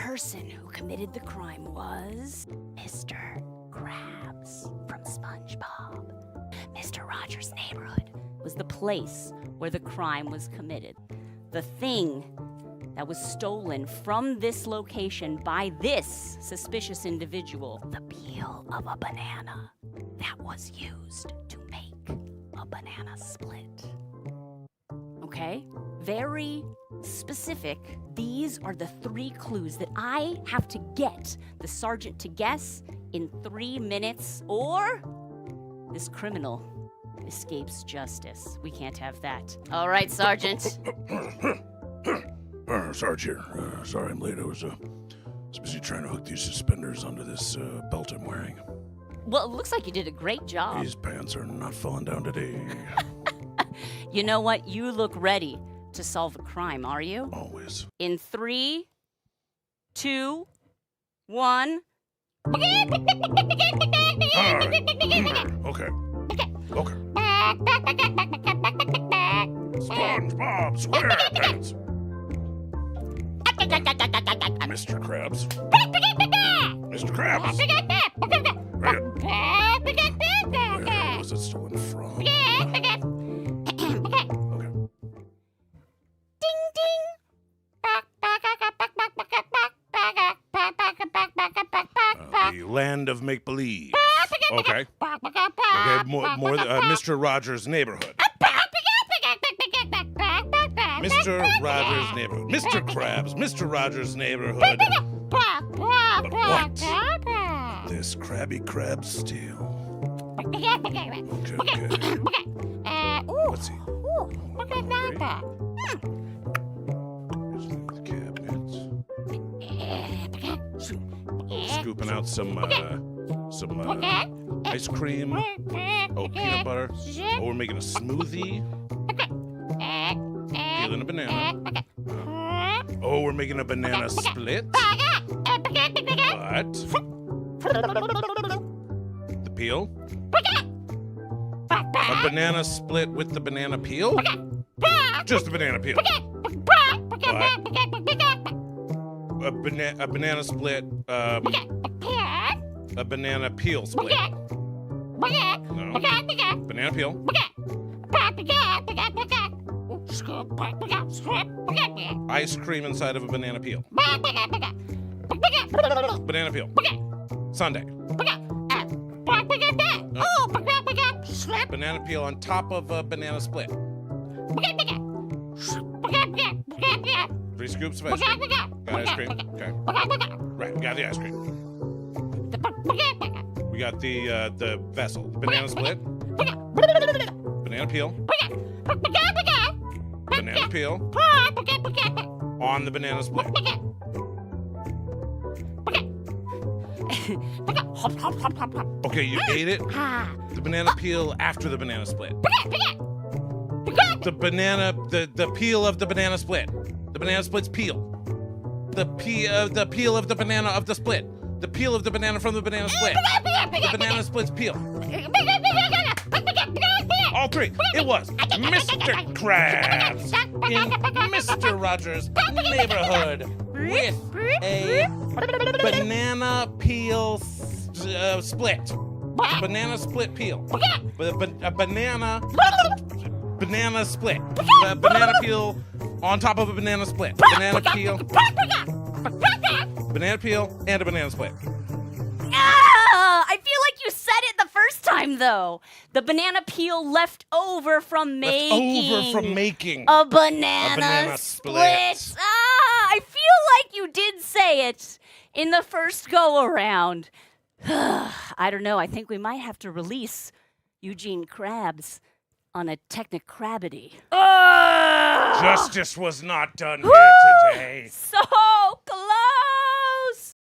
person who committed the crime was Mr. Krabs from SpongeBob. Mr. Rogers' neighborhood was the place where the crime was committed. The thing that was stolen from this location by this suspicious individual, the peel of a banana that was used to make a banana split. Okay? Very specific. These are the 3 clues that I have to get the sergeant to guess in 3 minutes, or this criminal escapes justice. We can't have that. All right, Sergeant. Sarge here. Sorry I'm late. I was busy trying to hook these suspenders onto this belt I'm wearing. Well, it looks like you did a great job. These pants are not falling down today. You know what? You look ready to solve a crime, are you? Always. In 3, 2, 1. Okay. SpongeBob SquarePants. Mr. Krabs. Mr. Krabs. Where was it stolen from? Okay. Ding, ding. The land of make-believe. Okay. Okay, more Mr. Rogers' neighborhood. Mr. Rogers' neighborhood. Mr. Krabs, Mr. Rogers' neighborhood. But what? This Krabby Krab steal. Okay. What's he? The cabinets. Scooping out some ice cream. Oh, peanut butter. Oh, we're making a smoothie. Peeling a banana. Oh, we're making a banana split. What? The peel? A banana split with the banana peel? Just a banana peel. What? A banana split. A banana peel split. No. Banana peel. Ice cream inside of a banana peel. Banana peel. Sundae. Banana peel on top of a banana split. 3 scoops of ice cream. Got ice cream? Okay. Right, we got the ice cream. We got the vessel. The banana split. Banana peel. Banana peel. On the banana split. Okay, you ate it. The banana peel after the banana split. The peel of the banana split. The banana split's peel. The peel of the banana of the split. The peel of the banana from the banana split. The banana split's peel. All 3. It was Mr. Krabs in Mr. Rogers' neighborhood with a banana peel split. Banana split peel. A banana split. A banana peel on top of a banana split. Banana peel. Banana peel and a banana split. I feel like you said it the first time, though. The banana peel left over from making a banana split. I feel like you did say it in the first go-around. I don't know. I think we might have to release Eugene Krabs on a technicrabity. Justice was not done here today. So close!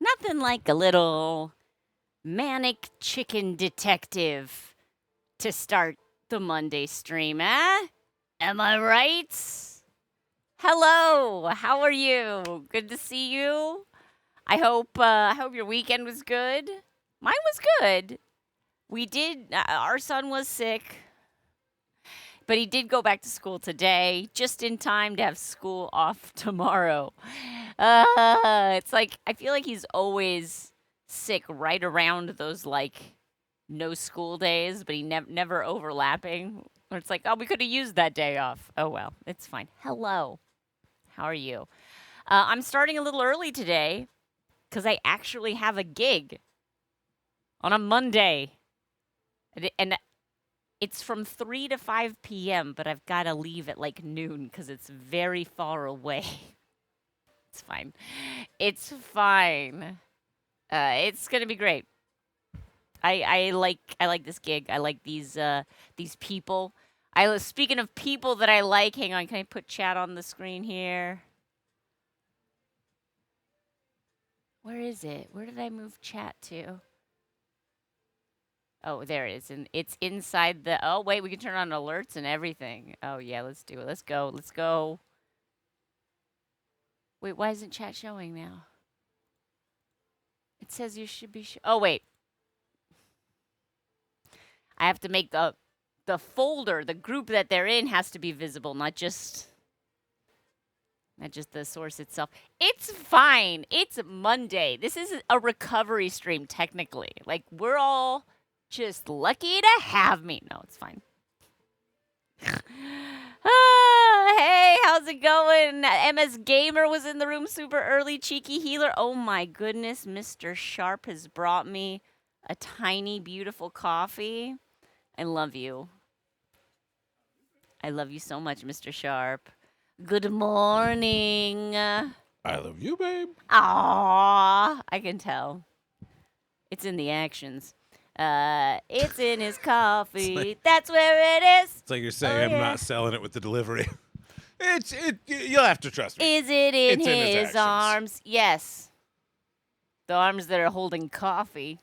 Nothing like a little manic chicken detective to start the Monday stream, eh? Am I right? Hello, how are you? Good to see you. I hope your weekend was good. Mine was good. We did, our son was sick, but he did go back to school today, just in time to have school off tomorrow. It's like, I feel like he's always sick right around those, like, no school days, but he never overlapping. Or it's like, oh, we could have used that day off. Oh, well, it's fine. Hello. How are you? I'm starting a little early today because I actually have a gig on a Monday. And it's from 3 to 5 p.m., but I've got to leave at like noon because it's very far away. It's fine. It's fine. It's going to be great. I like this gig. I like these people. Speaking of people that I like, hang on, can I put chat on the screen here? Where is it? Where did I move chat to? Oh, there it is. And it's inside the... Oh, wait, we can turn on alerts and everything. Oh, yeah, let's do it. Let's go. Let's go. Wait, why isn't chat showing now? It says you should be... Oh, wait. I have to make the folder, the group that they're in has to be visible, not just the source itself. It's fine. It's Monday. This is a recovery stream, technically. Like, we're all just lucky to have me. No, it's fine. Hey, how's it going? MS Gamer was in the room super early. Cheeky Healer. Oh, my goodness. Mr. Sharp has brought me a tiny, beautiful coffee. I love you. I love you so much, Mr. Sharp. Good morning. I love you, babe. Aww, I can tell. It's in the actions. It's in his coffee. That's where it is. It's like you're saying I'm not selling it with the delivery. You'll have to trust me. Is it in It's his arms? Yes. The arms that are holding coffee.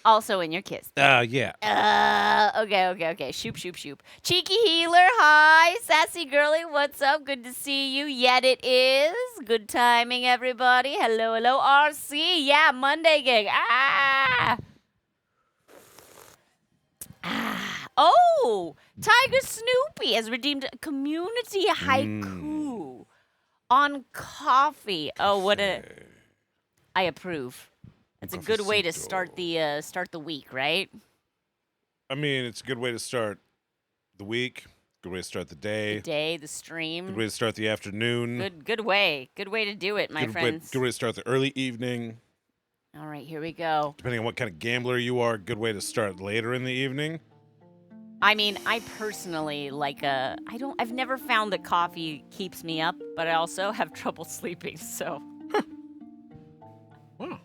Also in your kiss. Yeah. Okay. Shoop. Cheeky Healer, hi. Sassy Girly, what's up? Good to see you. Yet it is. Good timing, everybody. Hello. RC, yeah, Monday gig. Oh, Tiger Snoopy has redeemed a community haiku on coffee. Oh, what a... I approve. It's a good way to start the week, right? I mean, it's a good way to start the week. Good way to start the day. The stream. Good way to start the afternoon. Good way. Good way to do it, my friends. Good way to start the early evening. All right, here we go. Depending on what kind of gambler you are, good way to start later in the evening. I mean, I personally I've never found that coffee keeps me up, but I also have trouble sleeping, so. Wow.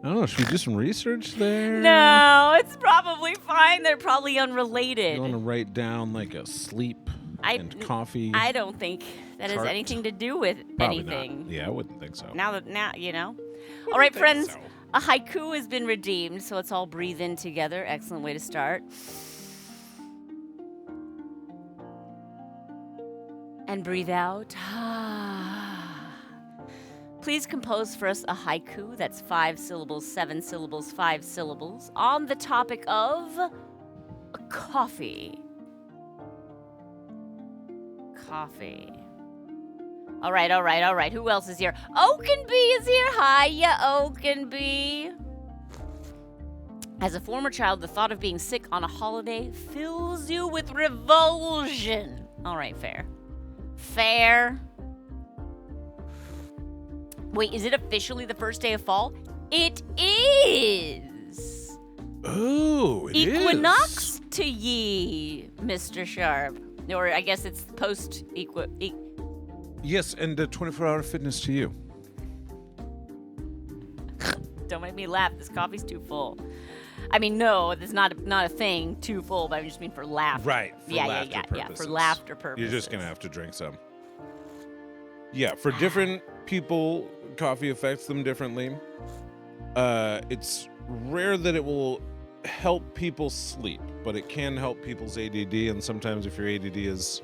I don't know, should we do some research there? No, it's probably fine. They're probably unrelated. You want to write down like a sleep and coffee? I don't think that has anything to do with Probably anything. Not. Yeah, I wouldn't think so. Now, you know. All right, friends. So. A haiku has been redeemed, so let's all breathe in together. Excellent way to start. And breathe out. Please compose for us a haiku that's 5 syllables, 7 syllables, 5 syllables on the topic of coffee. Coffee. All right. Who else is here? Oakenby is here. Hiya, Oakenby. As a former child, the thought of being sick on a holiday fills you with revulsion. All right, fair. Fair. Wait, is it officially the first day of fall? It is. Oh, it Equinox to ye, Mr. Sharp. Or I guess it's post Yes, and 24-hour fitness to you. Don't make me laugh. This coffee's too full. I mean, no, there's not a thing too full, but I just mean for laughter. Right. For laughter purposes. Yeah, for laughter purposes. You're just gonna have to drink some. Yeah, for different people, coffee affects them differently. It's rare that it will help people sleep, but it can help people's ADD, and sometimes if your ADD is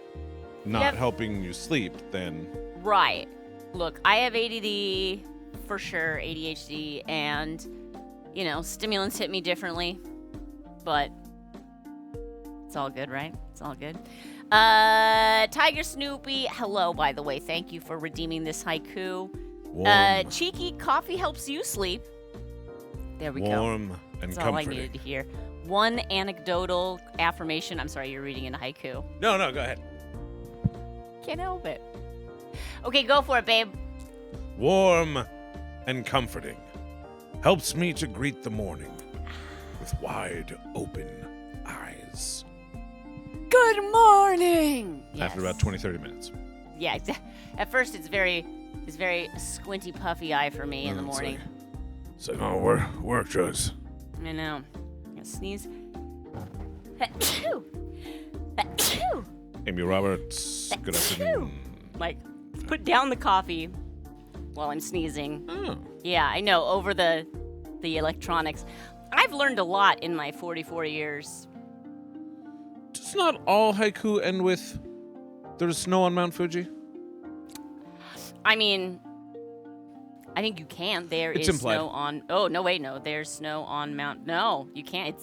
not helping you sleep, then... Right. Look, I have ADD. for sure ADHD, and stimulants hit me differently, but it's all good, right? It's all good. Tiger Snoopy, hello, by the way. Thank you for redeeming this haiku. Warm, Cheeky, coffee helps you sleep. There we go. warm and That's all I comforting. needed to hear. One anecdotal affirmation. I'm sorry, you're reading in a haiku. No, go ahead. Can't help it. Okay, go for it, babe. Warm and comforting. Helps me to greet the morning with wide open eyes. Good morning. After about 20, 30 minutes. Yeah, at first it's very squinty, puffy eye for me in the morning. It's like, oh, work drugs. I know. I'm gonna sneeze. Achoo. Achoo. Amy Roberts, good afternoon. Like, put down the coffee while I'm sneezing. Oh. Yeah, I know, over the electronics. I've learned a lot in my 44 years. Does not all haiku end with "There's snow on Mount Fuji"? I mean, I think you can. It's is implied. snow on... Oh, no, wait, no. There's snow on Mount... No, you can't.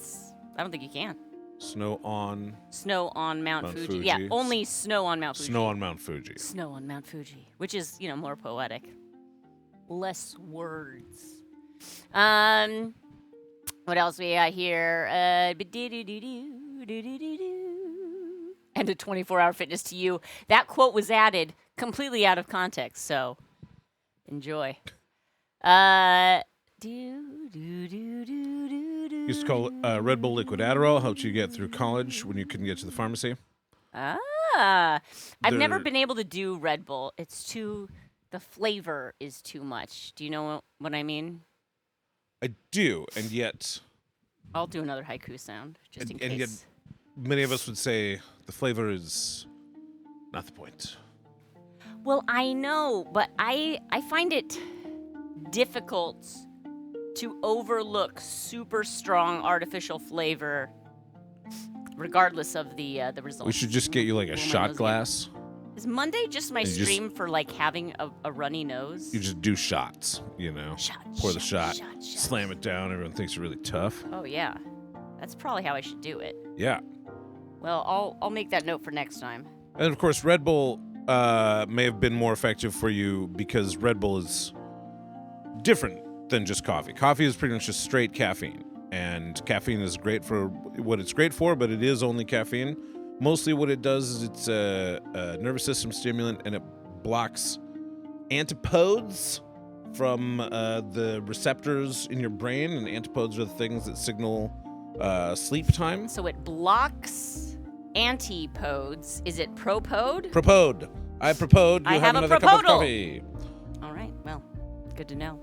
I don't think you can. Snow on Mount Mount Fuji. Yeah, Fuji. only snow on Mount Fuji. Snow on Mount Fuji. Snow on Mount Fuji, which is, more poetic. Less words. What else we got here? And a 24-hour fitness to you. That quote was added completely out of context, so enjoy. Used to call Red Bull liquid Adderall. Helped you get through college when you couldn't get to the pharmacy. I've never There- been able to do Red Bull. The flavor is too much. Do you know what I mean? I do, and yet I'll do another haiku sound, just in And case. yet many of us would say the flavor is not the point. Well, I know, but I find it difficult to overlook super strong artificial flavor, regardless of the results. We should just get you like a What am I shot losing? glass. Is Monday just my And you just- stream for like having a runny nose? You just do shots, Shot, Pour the shot, shot, shot. slam it down. Everyone thinks you're really tough. Oh yeah, that's probably how I should do it. Yeah. Well, I'll make that note for next time. And of course, Red Bull may have been more effective for you because Red Bull is different than just coffee. Coffee is pretty much just straight caffeine. And caffeine is great for what it's great for, but it is only caffeine. Mostly what it does is it's a nervous system stimulant, and it blocks antipodes from the receptors in your brain. And antipodes are the things that signal sleep time. So it blocks antipodes. Is it propode? Propode. I propode. You I have a another cup of propodal. coffee. All right. Well, good to know.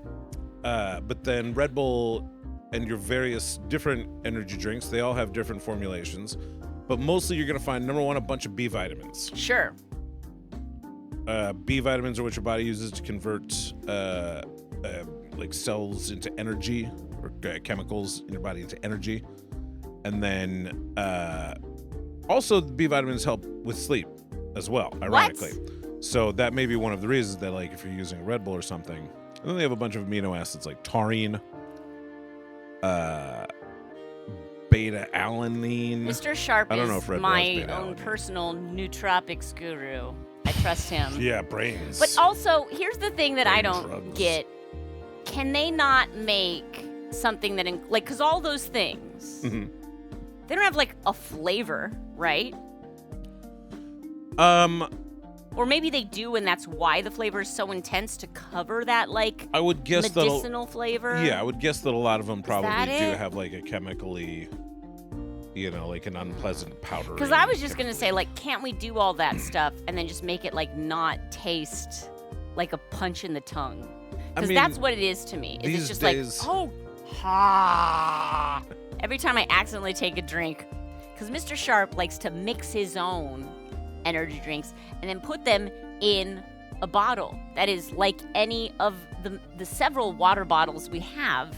But then Red Bull and your various different energy drinks, they all have different formulations. But mostly you're going to find, number one, a bunch of B vitamins. Sure. B vitamins are what your body uses to convert like cells into energy, or chemicals in your body into energy. And then also the B vitamins help with sleep as well, ironically. So that may be one of the reasons that, like, if you're using Red Bull or something, and then they have a bunch of amino acids like taurine, beta-alanine. Mr. Sharp I don't know is if Red Bull has my beta-alanine. own personal nootropics guru. I trust him. Yeah, brains. But also, here's the thing that I Brain don't drugs. get. Can they not make something that, because all those things, Mhm. they don't have, like, a flavor, right? Or maybe they do, and that's why the flavor is so intense, to cover that, like, I would guess that. medicinal flavor. Yeah, I would guess that a lot of them probably that do it? have like a chemically, like an unpleasant powder. Because I was just going to say, like, can't we do all that stuff and then just make it, like, not taste like a punch in the tongue? Because mean, that's what it is to me. Is these it's just days- like, oh, ha. Every time I accidentally take a drink, because Mr. Sharp likes to mix his own energy drinks and then put them in a bottle that is like any of the several water bottles we have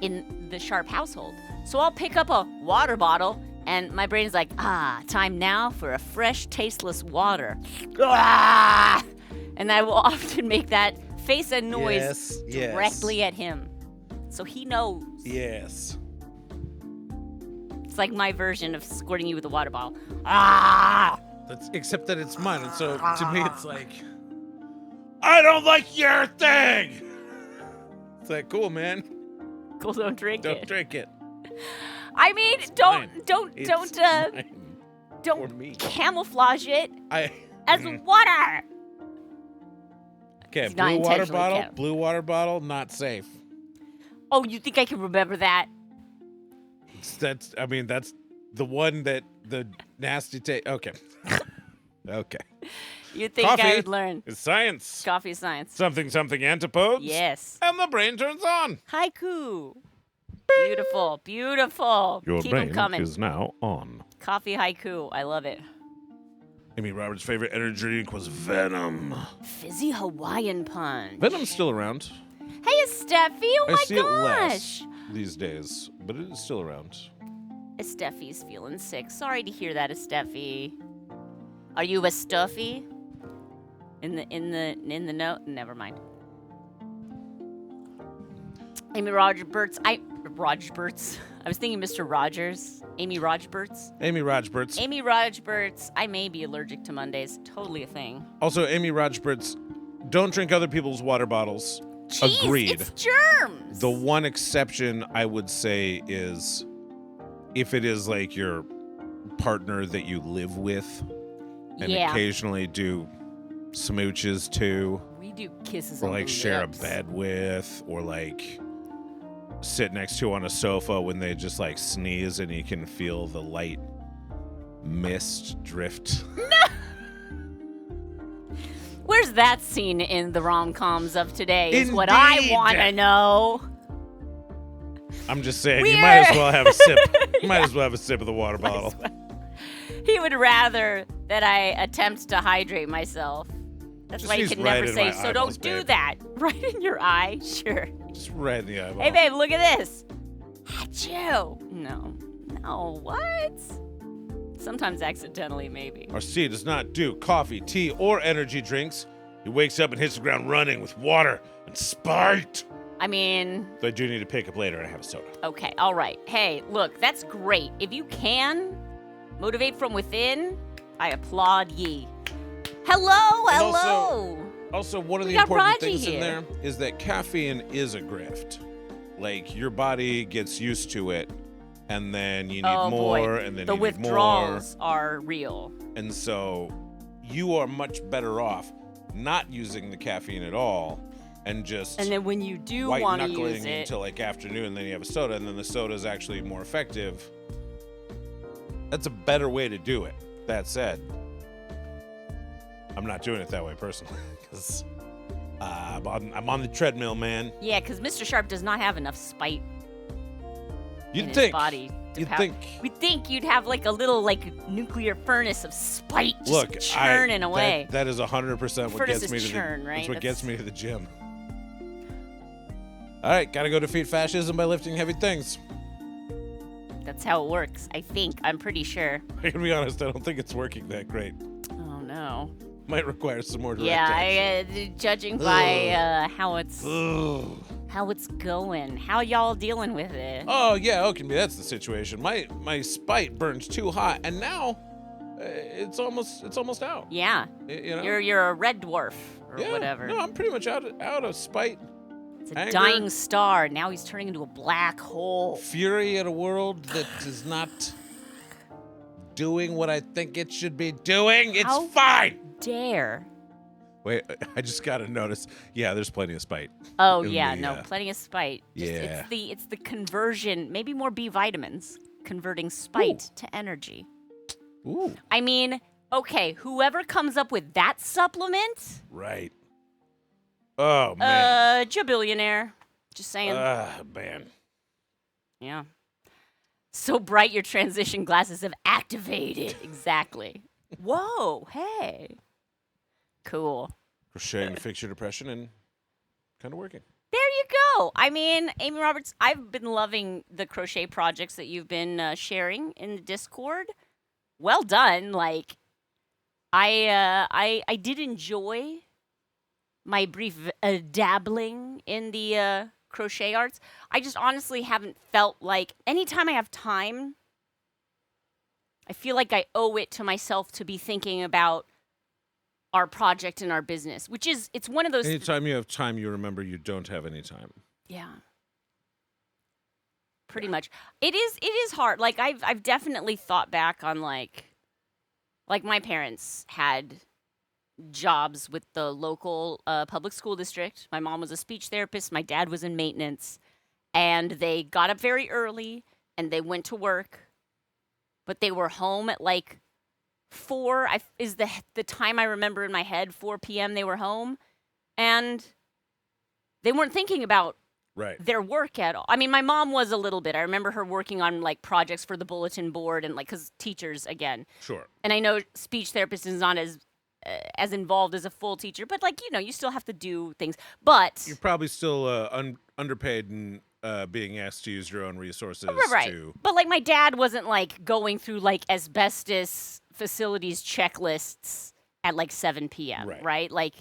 in the Sharp household. So I'll pick up a water bottle and my brain's like, time now for a fresh, tasteless water. Ah! And I will often make that face a noise Yes. directly at him. So he knows. Yes. It's like my version of squirting you with a water bottle. Ah! Except that it's mine, and so to me it's like, I don't like your thing. It's like, cool, man. Cool, don't drink it. Don't drink it. I mean, It's don't mine for me. camouflage it as Mm. water. Okay, It's not intentionally kept. blue water bottle, not safe. Oh, you think I can remember that? That's the one that the nasty taste. Okay. Okay. You think Coffee I would learn? is science. Coffee science. Something antipodes. Yes. And the brain turns on. Haiku. Beautiful, beautiful. Keep 'em coming. now on. Coffee haiku. I love it. Amy Roberts' favorite energy drink was Venom. Fizzy Hawaiian punch. Venom's still around. Hey, Steffi. Oh I my see it gosh. less these days, but it is still around. Steffi's feeling sick. Sorry to hear that, Steffi. Are you a Stuffy? In the note? Never mind. Amy Rogerberts. I was thinking Mr. Rogers. Amy Rogerberts. Amy Rogerberts. Amy Rogerberts. I may be allergic to Mondays. Totally a thing. Also, Amy Rogerberts, don't drink other people's water bottles. Jeez, Agreed. it's germs. The one exception I would say is if it is like your partner that you live with and occasionally do smooches too. We do kisses or on like the share lips. a bed with, or like sit next to on a sofa when they just like sneeze and you can feel the light mist drift. Where's that scene in the rom-coms of today is what Indeed. I want to know. I'm just saying, Weird. you might as well have a sip. You might as well have a sip of the water bottle. He would rather that I attempt to hydrate myself. That's Just why he sneeze could right never in say, my so eyeballs, don't do babe." that. Right in your eye? Sure. Just right in the eyeball. Hey, babe, look at this. Achoo. No. No, what? Sometimes accidentally, maybe. Arcee does not do coffee, tea, or energy drinks. He wakes up and hits the ground running with water and spite. I mean, So I do need to pick up later and have a soda. okay, all right. Hey, look, that's great. If you can motivate from within, I applaud ye. Hello, And hello. Also, one of We the got important Raji things in here. there is that caffeine is a grift. Like, your body gets used to it, and then you need Oh, more, boy. and then The you need more. withdrawals are real. And so you are much better off not using the caffeine at all and just And then when you do white want to knuckling use it, until like afternoon, and then you have a soda, and then the soda is actually more effective. That's a better way to do it. That said, I'm not doing it that way personally because I'm on the treadmill, man. yeah, because Mr. Sharp does not have enough spite in You'd his think. body. to You'd pow- think. We'd think you'd have like a little like nuclear furnace of spite just Look, churning away. That is 100% what Furnace gets is me to churn, the. right? That's what That's- gets me to the gym. All right, gotta go defeat fascism by lifting heavy things. That's how it works. I think. I'm pretty sure. I can be honest, I don't think it's working that great. Oh no. Might require some more direct Yeah, action. judging by how it's Ugh. going, how y'all dealing with it? Oh yeah, okay, that's the situation. My spite burns too hot, and now it's almost out. Yeah, You know? you're a red dwarf or Yeah, whatever. No, I'm pretty much out of spite, It's a anger. dying star. Now he's turning into a black hole. fury at a world that is not doing what I think it should be doing. It's How fine. Dare. Wait, I just gotta notice. Yeah, there's plenty of spite. Oh In yeah, the, no, plenty of spite. Just, yeah. It's the conversion. Maybe more B vitamins, converting spite to energy. Ooh, I mean, okay, whoever comes up with that supplement, right. Oh man. jabillionaire. Just saying. Man. Yeah. So bright your transition glasses have activated. Exactly. Whoa, hey. Cool. Crocheting to fix your depression and kind of working. There you go. I mean, Amy Roberts, I've been loving the crochet projects that you've been sharing in the Discord. Well done. Like, I did enjoy my brief dabbling in the crochet arts, I just honestly haven't felt like anytime I have time, I feel like I owe it to myself to be thinking about our project and our business, which is, it's one of those. Anytime you have time, you remember you don't have any time. Yeah. Pretty much. It is hard. Like I've definitely thought back on like my parents had jobs with the local public school district. My mom was a speech therapist, my dad was in maintenance, and they got up very early and they went to work, but they were home at like 4 is the time I remember in my head. 4 p.m. they were home, and they weren't thinking about their work at all. I mean, my mom was a little bit. I remember her working on like projects for the bulletin board and like, because teachers again. Sure. And I know speech therapist is not as involved as a full teacher, but like, you know, you still have to do things. But you're probably still underpaid and being asked to use your own resources. Right. But like my dad wasn't like going through like asbestos facilities checklists at like 7 p.m. Right? Like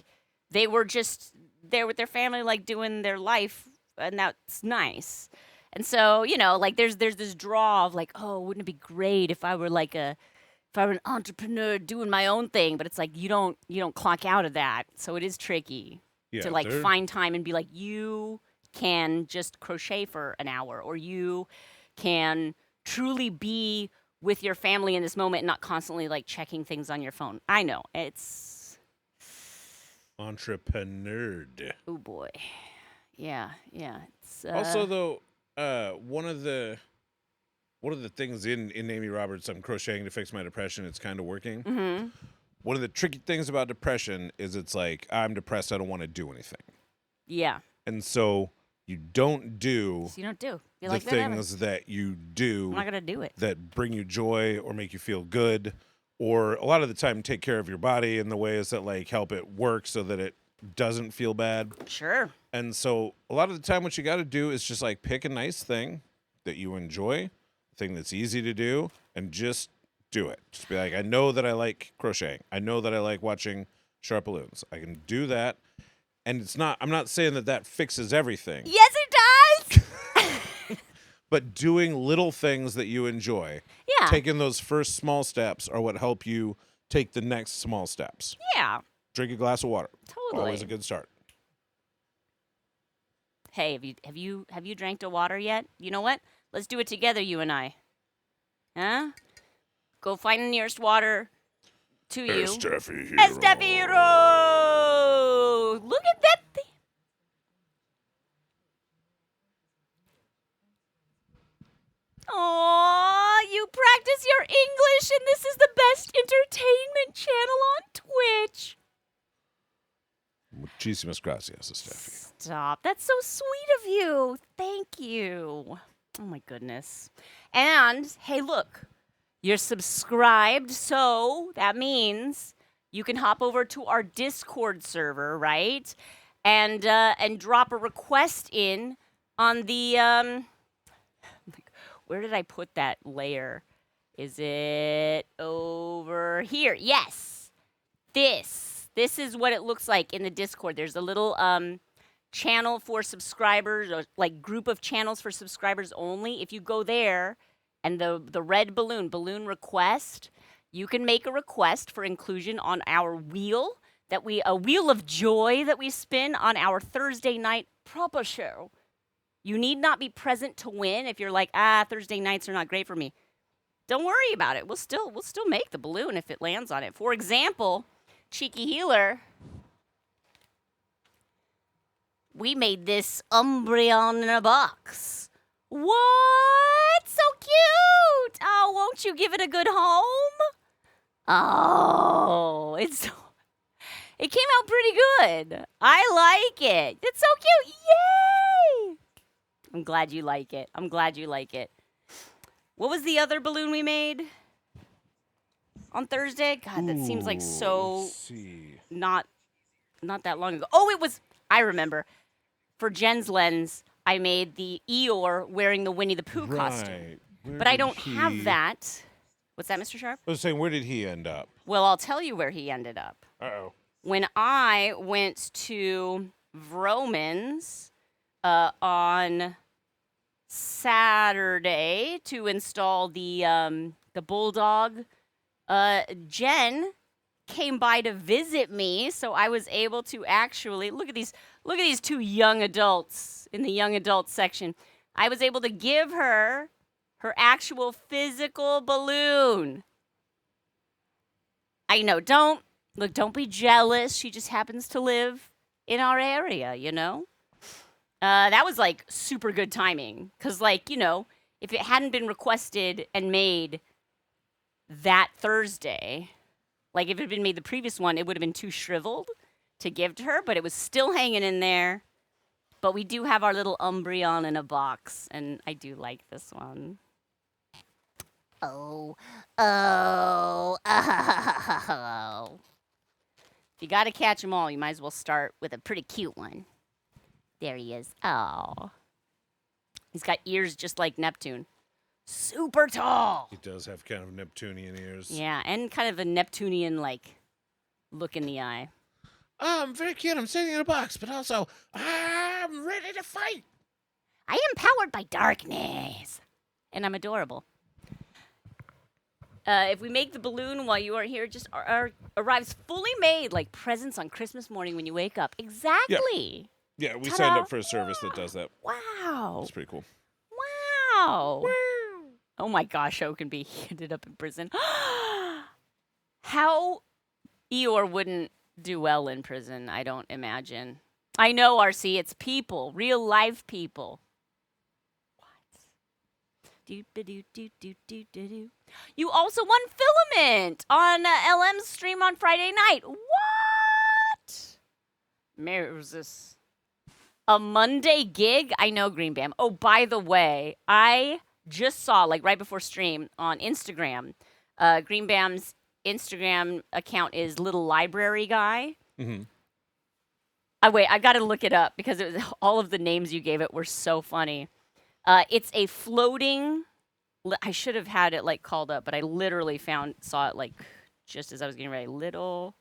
they were just there with their family, like doing their life, and that's nice. And so, you know, like there's this draw of like, oh, wouldn't it be great if I were an entrepreneur doing my own thing? But it's like you don't clock out of that, so it is tricky to like find time and be like, you can just crochet for an hour, or you can truly be with your family in this moment and not constantly like checking things on your phone. I know it's entrepreneur. Oh boy, yeah. It's, also, though, one of the things in Amy Roberts' I'm crocheting to fix my depression, it's kind of working. Mm-hmm. One of the tricky things about depression is it's like, I'm depressed, I don't want to do anything. Yeah. And so you don't do You're the like, things that you do. I'm not gonna do it. That bring you joy or make you feel good, or a lot of the time take care of your body in the ways that like help it work so that it doesn't feel bad. Sure. And so a lot of the time what you got to do is just like pick a nice thing that you enjoy, a thing that's easy to do, and just do it. Just be like, I know that I like crocheting. I know that I like watching SharpBalloons. I can do that. And I'm not saying that fixes everything. Yes, it does. But doing little things that you enjoy, taking those first small steps are what help you take the next small steps. Yeah. Drink a glass of water. Totally. Always a good start. Hey, have you drank the water yet? You know what? Let's do it together, you and I. Huh? Go find the nearest water to you. Esteffi Hero. Esteffi Hero! Look at that thing. Aww, you practice your English, and this is the best entertainment channel on Twitch. Muchísimas gracias, Esteffi. Stop. That's so sweet of you. Thank you. Oh, my goodness. And, hey, look. You're subscribed, so that means you can hop over to our Discord server, right? And drop a request in on the where did I put that layer? Is it over here? Yes. This is what it looks like in the Discord. There's a little channel for subscribers, or like group of channels for subscribers only. If you go there, and the red balloon request, you can make a request for inclusion on our wheel, a wheel of joy that we spin on our Thursday night proper show. You need not be present to win. If you're like, Thursday nights are not great for me, don't worry about it. We'll still make the balloon if it lands on it. For example, Cheeky Healer, we made this Umbreon in a box. What? So cute! Oh, won't you give it a good home? Oh, it came out pretty good. I like it. It's so cute. Yay! I'm glad you like it. What was the other balloon we made on Thursday? God, that seems like so not that long ago. Oh, I remember. For Jen's lens, I made the Eeyore wearing the Winnie the Pooh costume. But I don't have that. What's that, Mr. Sharp? I was saying, where did he end up? Well, I'll tell you where he ended up. Uh-oh. when I went to Vroman's on Saturday to install the bulldog, Jen came by to visit me, so I was able to actually look at these two young adults in the young adult section. I was able to give her actual physical balloon. I know, don't be jealous. She just happens to live in our area, you know? That was like super good timing. Because, like, you know, if it hadn't been requested and made that Thursday, like if it had been made the previous one, it would have been too shriveled to give to her, but it was still hanging in there. But we do have our little Umbreon in a box, and I do like this one. Oh. If you got to catch them all, you might as well start with a pretty cute one. There he is. Oh. He's got ears just like Neptune. Super tall. He does have kind of Neptunian ears. Yeah, and kind of a Neptunian, like, look in the eye. I'm very cute. I'm sitting in a box, but also I'm ready to fight. I am powered by darkness. And I'm adorable. If we make the balloon while you are here, just arrives fully made, like presents on Christmas morning when you wake up. Exactly. Yeah, we Ta-da. signed up for a service that does that. Wow. That's pretty cool. Wow. Oh my gosh, Oakenby, he ended up in prison. How Eeyore wouldn't do well in prison, I don't imagine. I know, RC, it's people, real life people. You also won Filament on LM's stream on Friday night. What? Was this a Monday gig? I know, Green Bam. Oh, by the way, I just saw, like right before stream on Instagram, Green Bam's Instagram account is Little Library Guy. Mm-hmm. Wait, I got to look it up because it was, all of the names you gave it were so funny. It's a floating. I should have had it like called up, but I literally saw it like just as I was getting ready. Little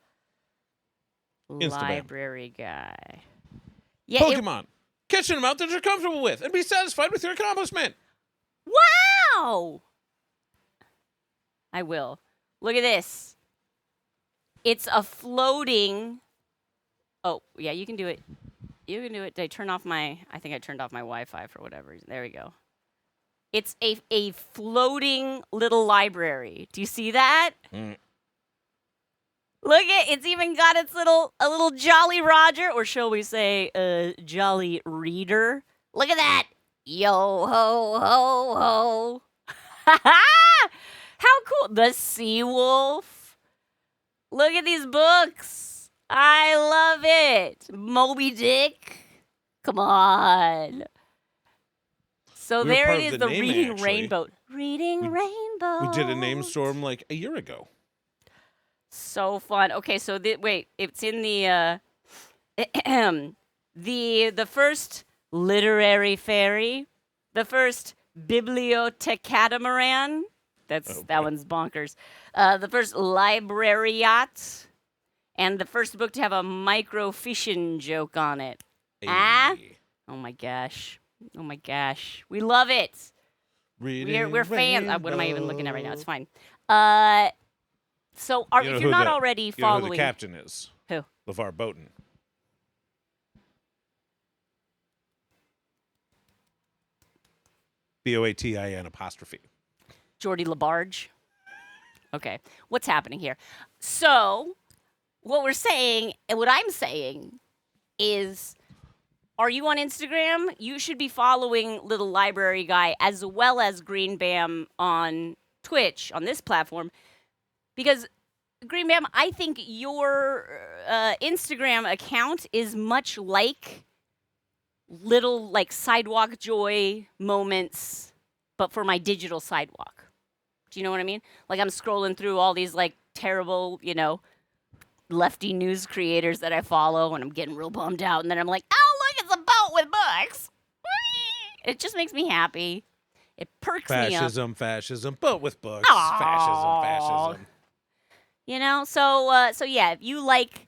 Instagram. Library Guy. Yeah, Pokemon. Catch an amount that you're comfortable with and be satisfied with your accomplishment. Wow! I will. Look at this. It's a floating. Oh, yeah, you can do it. You can do it. Did I turn off I think I turned off my Wi-Fi for whatever reason. There we go. It's a floating little library. Do you see that? Mm. Look it's even got its a little Jolly Roger, or shall we say Jolly Reader. Look at that. Yo ho ho ho. How cool. The Sea Wolf. Look at these books. I love it. Moby Dick. Come on. So there it is, the Reading Rainbow. Reading Rainbow. We did a name storm like a year ago. So fun. Okay, so wait, it's in the the first literary fairy, the first bibliotecatamaran. That one's bonkers. The first librariat, and the first book to have a microfiction joke on it. Hey. Ah? Oh my gosh. Oh my gosh. We love it. We're fans. What am I even looking at right now? It's fine. So if you're not already following, you know who the captain is? Who? LeVar Bowden. BOATIN'. Geordie LaBarge. Okay. What's happening here? So, what we're saying, and what I'm saying, is, are you on Instagram? You should be following Little Library Guy as well as Green Bam on Twitch, on this platform. Because, Green Bam, I think your Instagram account is much like little, like, sidewalk joy moments, but for my digital sidewalk. Do you know what I mean? Like, I'm scrolling through all these, like, terrible, you know, lefty news creators that I follow, and I'm getting real bummed out, and then I'm like, oh, look, it's a boat with books. It just makes me happy. It perks me up. Fascism, boat with books. Aww. Fascism. You know, so yeah, if you like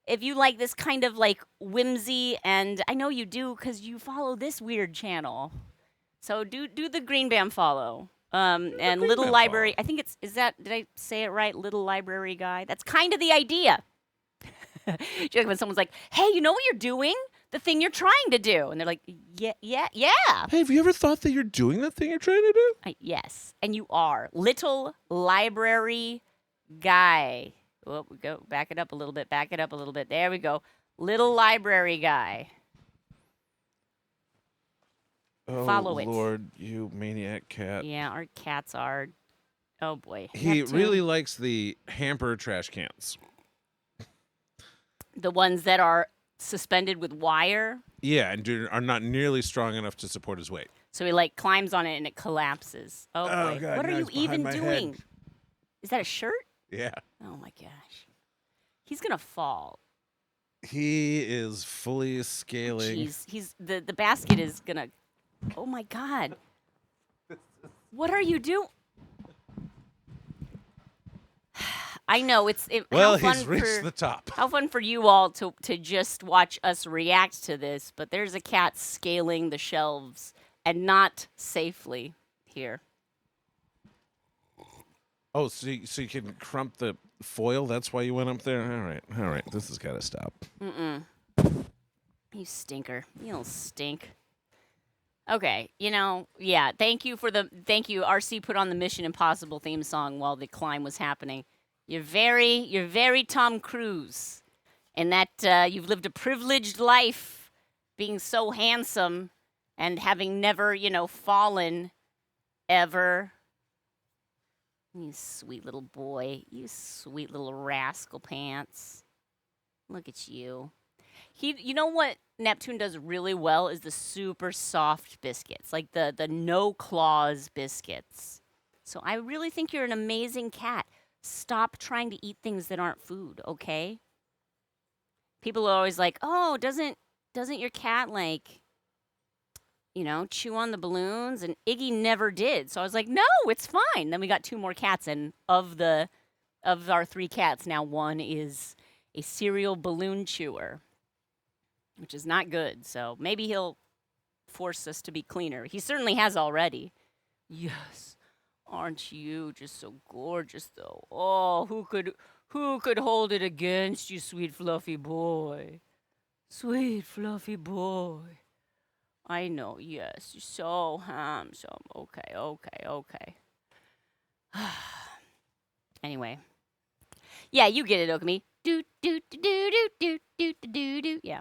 if you like this kind of like whimsy, and I know you do because you follow this weird channel. So do the Green Bam follow. And Green Little Bam Library. follow. I think did I say it right? Little Library Guy. That's kind of the idea. Like when someone's like, "Hey, you know what you're doing? The thing you're trying to do," and they're like, "Yeah." Hey, have you ever thought that you're doing the thing you're trying to do? Yes, and you are Little Library Guy. Oh, we go back it up a little bit. Back it up a little bit. There we go. Little Library Guy. Oh, Follow it. Lord, you maniac cat. Yeah, our cats are. Oh boy. He Neptune. really likes the hamper trash cans. The ones that are suspended with wire. Yeah, and are not nearly strong enough to support his weight. So he like climbs on it and it collapses. Oh Oh, boy. God, What are now you it's behind even my doing? head. Is that a shirt? Yeah. Oh my gosh. He's gonna fall. He is fully scaling. Jeez. The basket is gonna. Oh my God. What are you doing? I know Well, how fun he's reached the top. How fun for you all to just watch us react to this, but there's a cat scaling the shelves and not safely here. Oh, so you can crump the foil? That's why you went up there? All right. This has got to stop. Mm-mm. You stinker. You'll stink. Okay, yeah, thank you. RC put on the Mission Impossible theme song while the climb was happening. You're very Tom Cruise, in that you've lived a privileged life, being so handsome, and having never, fallen, ever. You sweet little boy, you sweet little rascal pants. Look at you. You know what Neptune does really well is the super soft biscuits, like the no claws biscuits. So I really think you're an amazing cat. Stop trying to eat things that aren't food, okay? People are always like, "Oh, doesn't your cat like, chew on the balloons?" And Iggy never did. So I was like, "No, it's fine." Then we got 2 more cats, and of our 3 cats, now one is a serial balloon chewer, which is not good. So maybe he'll force us to be cleaner. He certainly has already. Yes. Aren't you just so gorgeous, though? Oh, who could hold it against you, sweet fluffy boy? Sweet fluffy boy. I know, yes, you're so handsome. Okay. Anyway. Yeah, you get it, Okami. Do do do do do do do do do. Yeah.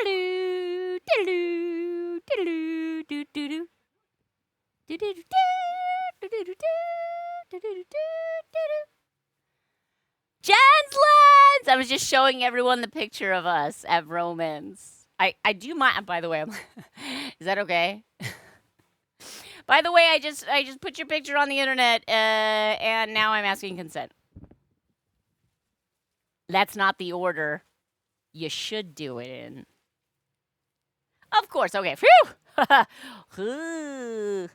Diddle-doo, diddle-doo, diddle-doo, doo-doo-doo. Do-do-do-do, do-do-do-do, do-do-do-do-do-do. Jenslens! I was just showing everyone the picture of us at Romans. I do my. By the way, is that okay? By the way, I just put your picture on the internet, and now I'm asking consent. That's not the order you should do it in. Of course. Okay. Phew.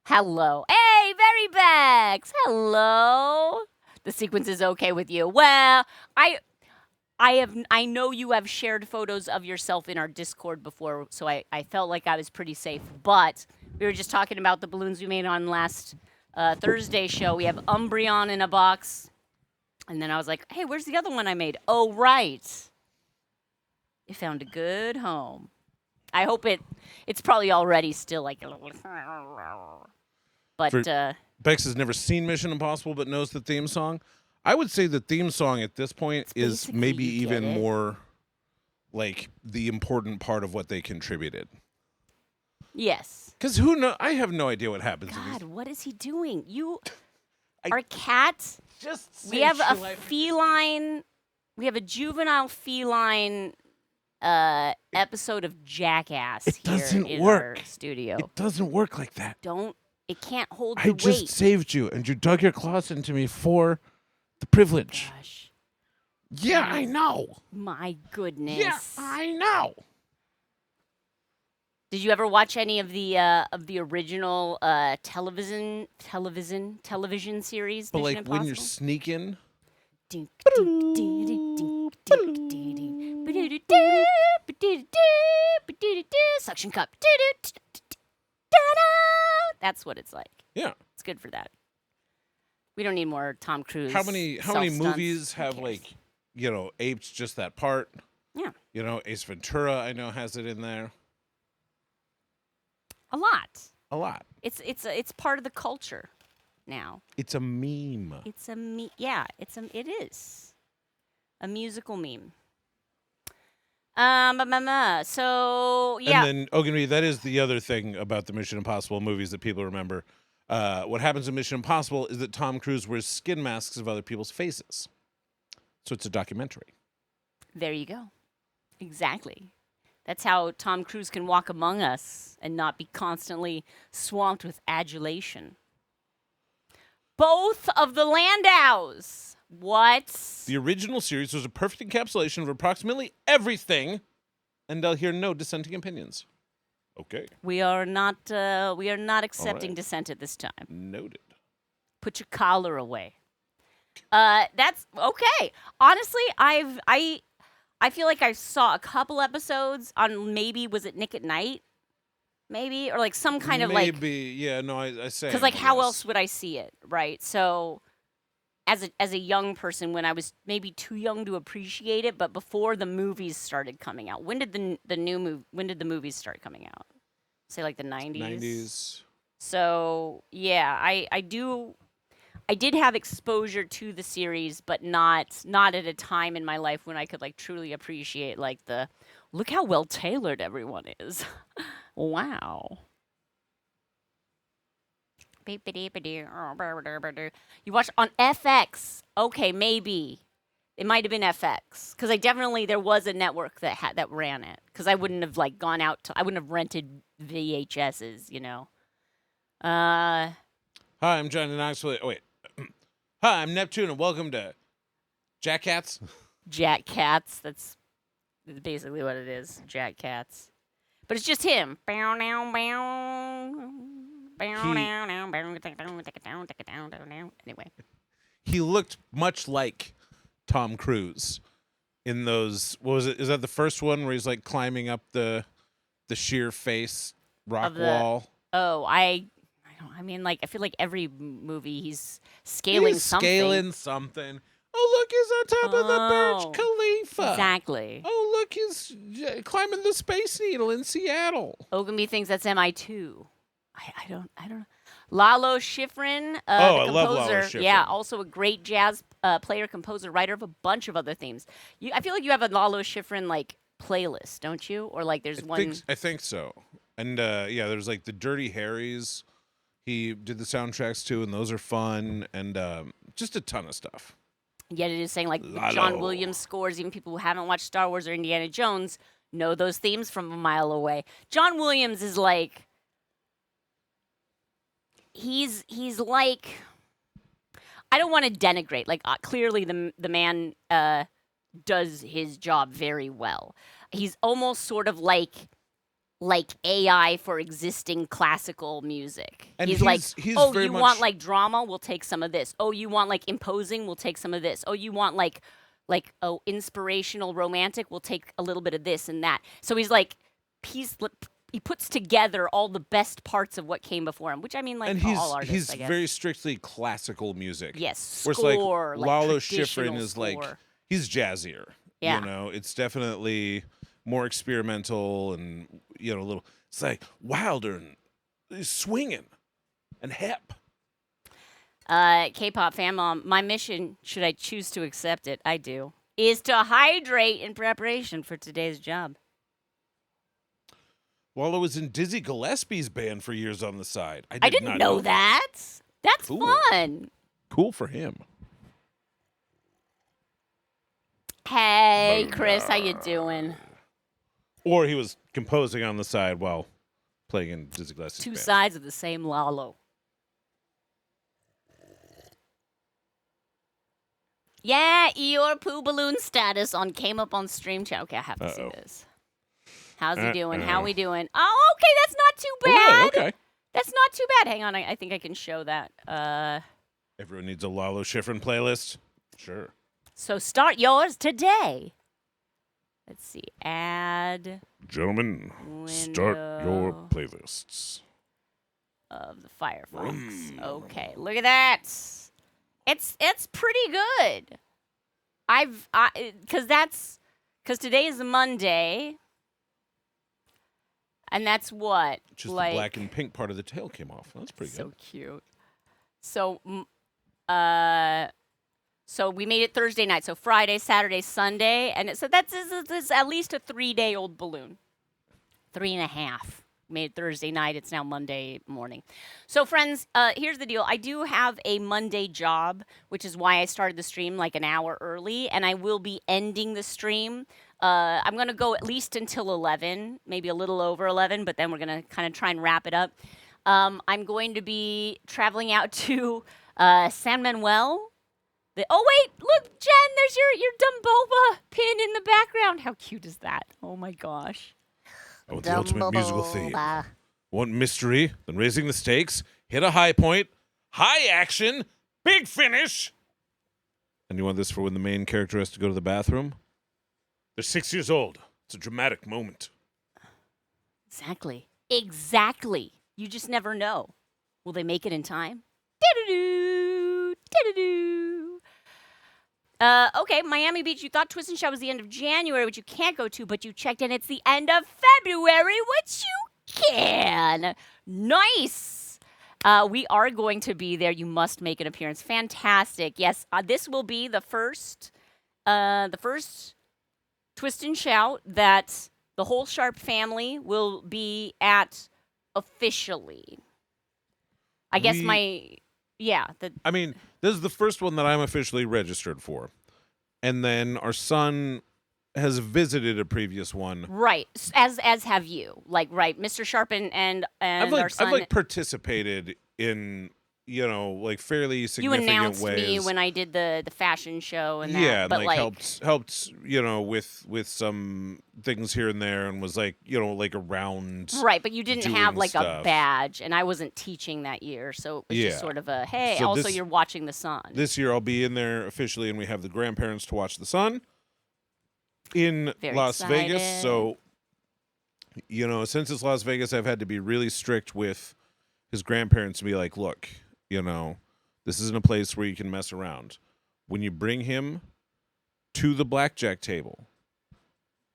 Hello. Hey, Very Bex. Hello. The sequence is okay with you. Well, I know you have shared photos of yourself in our Discord before, so I felt like I was pretty safe. But we were just talking about the balloons we made on last Thursday show. We have Umbreon in a box. And then I was like, hey, where's the other one I made? Oh, right. You found a good home. I hope it's probably already still like a little. But Bex has never seen Mission Impossible but knows the theme song. I would say the theme song at this point is maybe even more like the important part of what they contributed. Yes. Because who knows? I have no idea what happens. God, what is he doing? Our cat. Just we have a feline. We have a juvenile feline episode of Jackass here in our studio. It doesn't work like that. It can't hold I the weight. just saved you, and you dug your claws into me for the privilege. Gosh. Yeah, I know. My goodness. Yeah, I know. Did you ever watch any of the original television series? But Mission like Impossible? when you're sneaking. Dink, dink, dink, dink, Suction cup. That's what it's like. Yeah. It's good for that. We don't need more Tom Cruise. How many self-stunts. movies Who have cares? like, apes just that part? Yeah. Ace Ventura I know has it in there. A lot. A lot. It's part of the culture now. It's a meme. It's a it is a musical meme. So yeah. And then Ogilvy, that is the other thing about the Mission Impossible movies that people remember. What happens in Mission Impossible is that Tom Cruise wears skin masks of other people's faces. So it's a documentary. There you go. Exactly. That's how Tom Cruise can walk among us and not be constantly swamped with adulation. Both of the Landows. What? The original series was a perfect encapsulation of approximately everything, and I'll hear no dissenting opinions. Okay. We are not accepting right. dissent at this time. Noted. Put your collar away. That's okay. Honestly, I feel like I saw a couple episodes on was it Nick at Night? Maybe, or like some kind of like. Maybe, yeah, no, I say. Because like, how else would I see it, right? So, as a young person, when I was maybe too young to appreciate it, but before the movies started coming out, when did the movies start coming out? Say like the 90s. 90s. So yeah, I did have exposure to the series, but not at a time in my life when I could like truly appreciate like look how well tailored everyone is. Wow. You watched on FX. Okay, maybe. It might have been FX. Because there was a network that ran it. Because I wouldn't have like gone out I wouldn't have rented VHSs, Hi, I'm Johnny Knoxville. Oh, wait. Hi, I'm Neptune, and welcome to Jack Cats. Jack Cats. That's basically what it is. Jack Cats. But it's just him. Anyway. He looked much like Tom Cruise in those. What was it? Is that the first one where he's like climbing up the sheer face rock wall? Oh, I feel like every movie he's scaling something. Scaling something. Oh, look, he's on top of the Burj Khalifa. Exactly. Oh, look, he's climbing the Space Needle in Seattle. Ogilvy thinks that's MI2. I don't know. Lalo Schifrin, the I composer. love Lalo Schifrin. Yeah, also a great jazz player, composer, writer of a bunch of other themes. I feel like you have a Lalo Schifrin like playlist, don't you? Or like there's one. I think so. And there's like the Dirty Harrys. He did the soundtracks too, and those are fun, and just a ton of stuff. Yet it is saying like John Williams scores. Even people who haven't watched Star Wars or Indiana Jones know those themes from a mile away. John Williams is like. He's like, I don't want to denigrate. Like clearly the man does his job very well. He's almost sort of like AI for existing classical music. And he's like, oh, very you much... want like drama? We'll take some of this. Oh, you want like imposing? We'll take some of this. Oh, you want like inspirational romantic? We'll take a little bit of this and that. So he's like, he puts together all the best parts of what came before him, which I mean, like and all artists, he's I guess. very strictly classical music. Yes, score. Like Lalo Schifrin is score. like he's jazzier. Yeah, it's definitely more experimental and a little. It's like wilder and swinging and hip. K-pop fan mom, my mission, should I choose to accept it, I do, is to hydrate in preparation for today's job. Wallo was in Dizzy Gillespie's band for years on the side. I didn't know that. That's cool. Fun. Cool for him. Hey, Chris, how you doing? Or he was composing on the side while playing in Dizzy Gillespie's Two band. sides of the same Lalo. Yeah, your poo balloon status came up on stream chat. Okay, I have to see this. How's he doing? How we doing? Oh, okay, that's not too bad. Okay. That's not too bad. Hang on, I think I can show that. Everyone needs a Lalo Schifrin playlist. Sure. So start yours today. Let's see. Add Gentlemen, start your window playlists. of the Firefox. Okay, look at that. It's pretty good. Because today is a Monday, and that's what Just like the black and pink part of the tail came off. That's pretty so good. cute. So so we made it Thursday night. So Friday, Saturday, Sunday, and so that's at least a 3-day-old balloon. 3.5. Made it Thursday night. It's now Monday morning. So friends, here's the deal. I do have a Monday job, which is why I started the stream like an hour early, and I will be ending the stream. I'm going to go at least until 11, maybe a little over 11, but then we're going to kind of try and wrap it up. I'm going to be traveling out to San Manuel. Oh, wait, look, Jen, there's your Dumboba pin in the background. How cute is that? Oh, my gosh. I want the ultimate musical theme. Want mystery, then raising the stakes, hit a high point, high action, big finish. And you want this for when the main character has to go to the bathroom? They're 6 years old. It's a dramatic moment. Exactly. Exactly. You just never know. Will they make it in time? Da-da-doo, da-da-doo. Okay, Miami Beach, you thought Twist and Shout was the end of January, which you can't go to, but you checked in. It's the end of February, which you can. Nice. We are going to be there. You must make an appearance. Fantastic. Yes, this will be the first Twist and Shout that the whole Sharp family will be at officially. I guess I mean, this is the first one that I'm officially registered for. And then our son has visited a previous one. Right. As have you. Like, right, Mr. Sharp and our son. I've participated in, like fairly significant You announced ways. me when I did the fashion show and that. Yeah, but and helped, with some things here and there, and was like around. Right, but you didn't have like stuff. a badge, and I wasn't teaching that year, so it was just sort of a hey. So also, you're watching the son. This year, I'll be in there officially, and we have the grandparents to watch the son in Very Las excited. Vegas. So, since it's Las Vegas, I've had to be really strict with his grandparents to be like, look, this isn't a place where you can mess around. When you bring him to the blackjack table,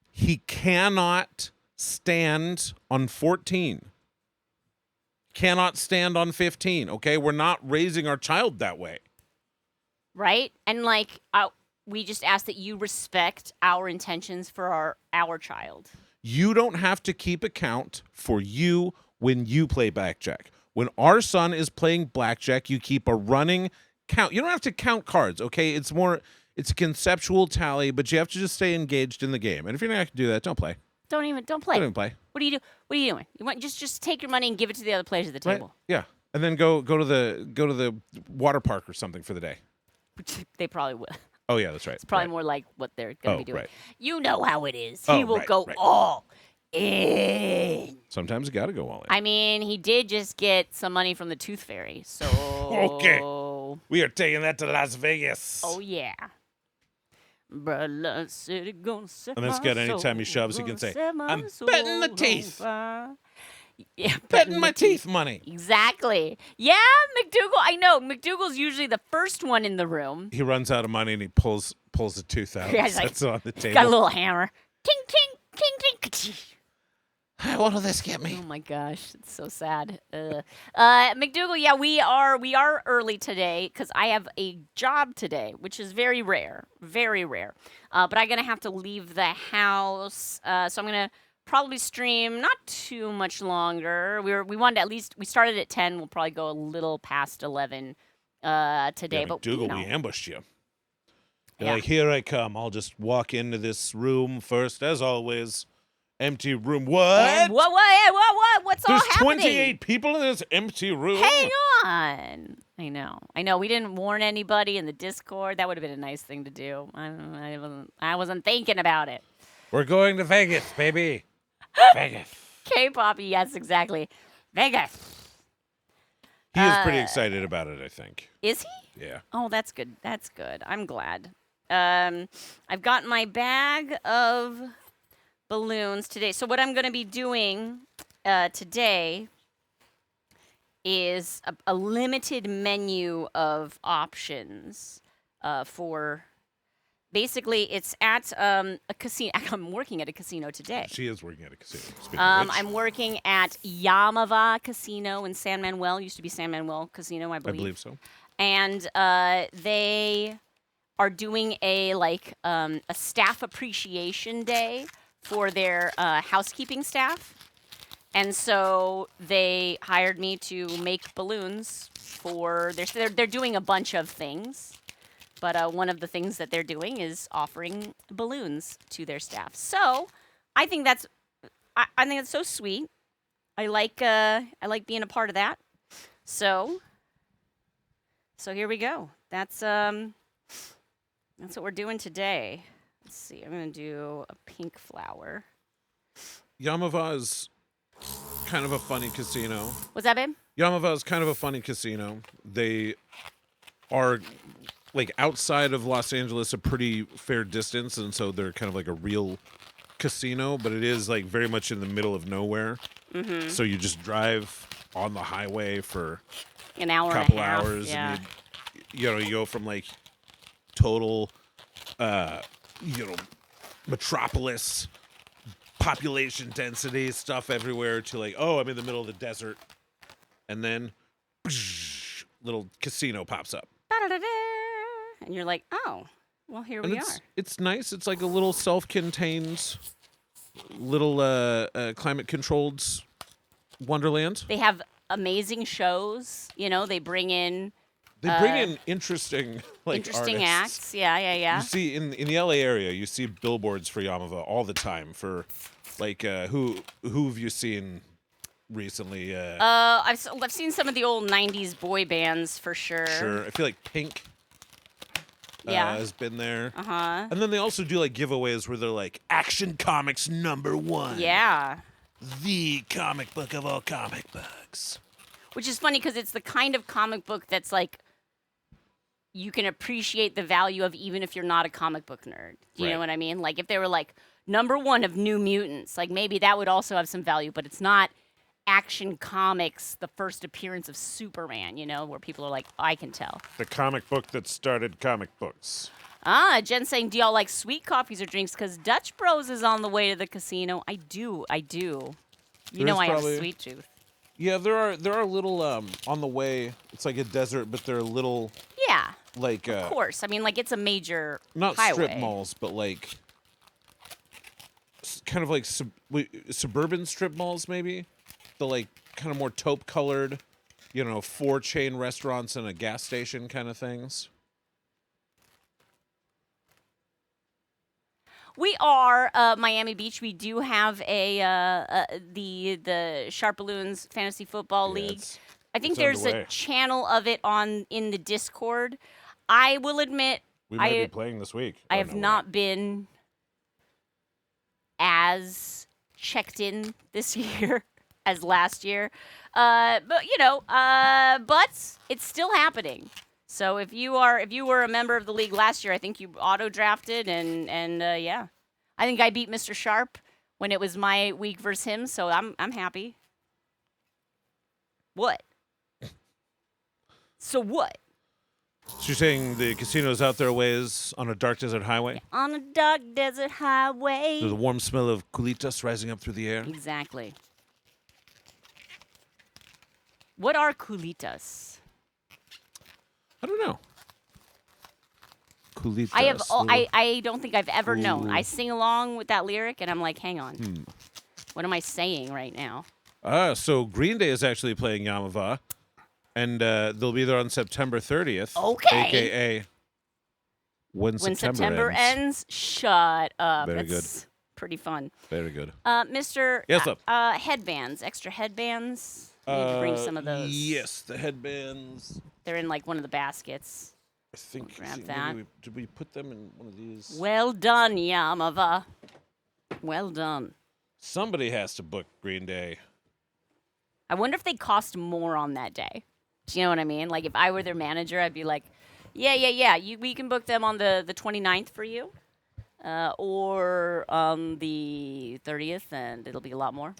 he cannot stand on 14. Cannot stand on 15, okay? We're not raising our child that way. Right? And we just ask that you respect our intentions for our child. You don't have to keep account for you when you play blackjack. When our son is playing blackjack, you keep a running count. You don't have to count cards, okay? It's a conceptual tally, but you have to just stay engaged in the game. And if you're not going to do that, don't play. Don't play. Don't even play. What are you doing? You want just take your money and give it to the other players at the table. Right? Yeah. And then go to the water park or something for the day. They probably will. Oh yeah, that's right. It's probably more like what they're going to be doing. Right. You know how it is. He will go all in. Sometimes you got to go all in. I mean, he did just get some money from the Tooth Fairy, so Okay. We are taking that to Las Vegas. Oh yeah. And that's good. Anytime he shoves, he can say, "I'm betting the teeth." Yeah, betting my teeth money. Exactly. Yeah, McDougal. I know. McDougal's usually the first one in the room. He runs out of money and he pulls a tooth out. Yeah, and sets it on the table. Got a little hammer. Ting, ting, ting, ting, ting. What'll this get me? Oh my gosh, it's so sad. McDougal, yeah, we are early today because I have a job today, which is very rare, very rare. But I'm gonna have to leave the house, so I'm gonna probably stream not too much longer. We wanted we started at 10. We'll probably go a little past 11 today. Yeah, but McDougal, we ambushed you. You're Yeah. like, here I come. I'll just walk into this room first, as always. Empty room. What? And what? What's all There's happening? 28 people in this empty room. Hang on. I know. We didn't warn anybody in the Discord. That would have been a nice thing to do. I wasn't thinking about it. We're going to Vegas, baby. Vegas. K-Poppy, yes, exactly. Vegas. He is pretty excited about it, I think. Is he? Yeah. Oh, that's good. That's good. I'm glad. I've got my bag of balloons today. So what I'm going to be doing today is a limited menu of options for. Basically, it's at a casino. I'm working at a casino today. She is working at a casino. Speaking of which, I'm working at Yamava Casino in San Manuel. Used to be San Manuel Casino, I believe. I believe so. And they are doing a staff appreciation day for their housekeeping staff. And so they hired me to make balloons for they're doing a bunch of things. But one of the things that they're doing is offering balloons to their staff. So I think that's so sweet. I like being a part of that. So here we go. That's what we're doing today. Let's see. I'm gonna do a pink flower. Yamava is kind of a funny casino. What's that, babe? Yamava is kind of a funny casino. They are like outside of Los Angeles a pretty fair distance, and so they're kind of like a real casino, but it is like very much in the middle of nowhere. Mm-hmm. So you just drive on the highway for an hour couple and a half. hours, Yeah. and you go from like total metropolis population density stuff everywhere to like, oh, I'm in the middle of the desert, and then little casino pops up. Da-da-da-da. And you're like, oh, well, here we are. It's nice. It's like a little self-contained, little climate-controlled wonderland. They have amazing shows. They bring in interesting artists. acts. Yeah. You see in the LA area, you see billboards for Yamava all the time for like who have you seen recently? I've seen some of the old '90s boy bands for sure. Sure, I feel like Pink. Has been there. Uh-huh. And then they also do like giveaways where they're like Action Comics #1. Yeah. The comic book of all comic books. Which is funny because it's the kind of comic book that's like you can appreciate the value of even if you're not a comic book nerd. Do you know what I mean? Like if they were like #1 of New Mutants, like maybe that would also have some value, but it's not Action Comics, the first appearance of Superman, where people are like, I can tell. The comic book that started comic books. Jen's saying, do y'all like sweet coffees or drinks? Because Dutch Bros is on the way to the casino. I do. You know I have a sweet tooth. Yeah, there are little on the way. It's like a desert, but they're little. Yeah. Like of course. I mean, like it's a major not highway. Strip malls, but like kind of like suburban strip malls, maybe. The like kind of more taupe colored, 4-chain restaurants and a gas station kind of things. We are Miami Beach. We do have the SharpBalloons Fantasy Football League. I think there's underway. a channel of it in the Discord. I will admit, we might be playing this week. I have not been as checked in this year as last year, but it's still happening. So if you were a member of the league last year, I think you auto drafted and yeah, I think I beat Mr. Sharp when it was my week versus him. So I'm happy. What? So what? So you're saying the casino's out there ways on a dark desert highway? Yeah, on a dark desert highway. There's a warm smell of culitas rising up through the air. Exactly. What are culitas? I don't know. Culitas. I don't think I've ever known. I sing along with that lyric, and I'm like, hang on. What am I saying right now? So Green Day is actually playing Yamava, and they'll be there on September 30th. Okay. AKA when September ends. Shut up. Very That's pretty fun. Very good. Mr. Yes, sir. Headbands, extra headbands. You need to bring some of those. Yes, the headbands. They're in like one of the baskets. I think. Grab that. Did we put them in one of these? Well done, Yamava. Well done. Somebody has to book Green Day. I wonder if they cost more on that day. Do you know what I mean? Like if I were their manager, I'd be like, Yeah. We can book them on the 29th for you, or on the 30th, and it'll be a lot more.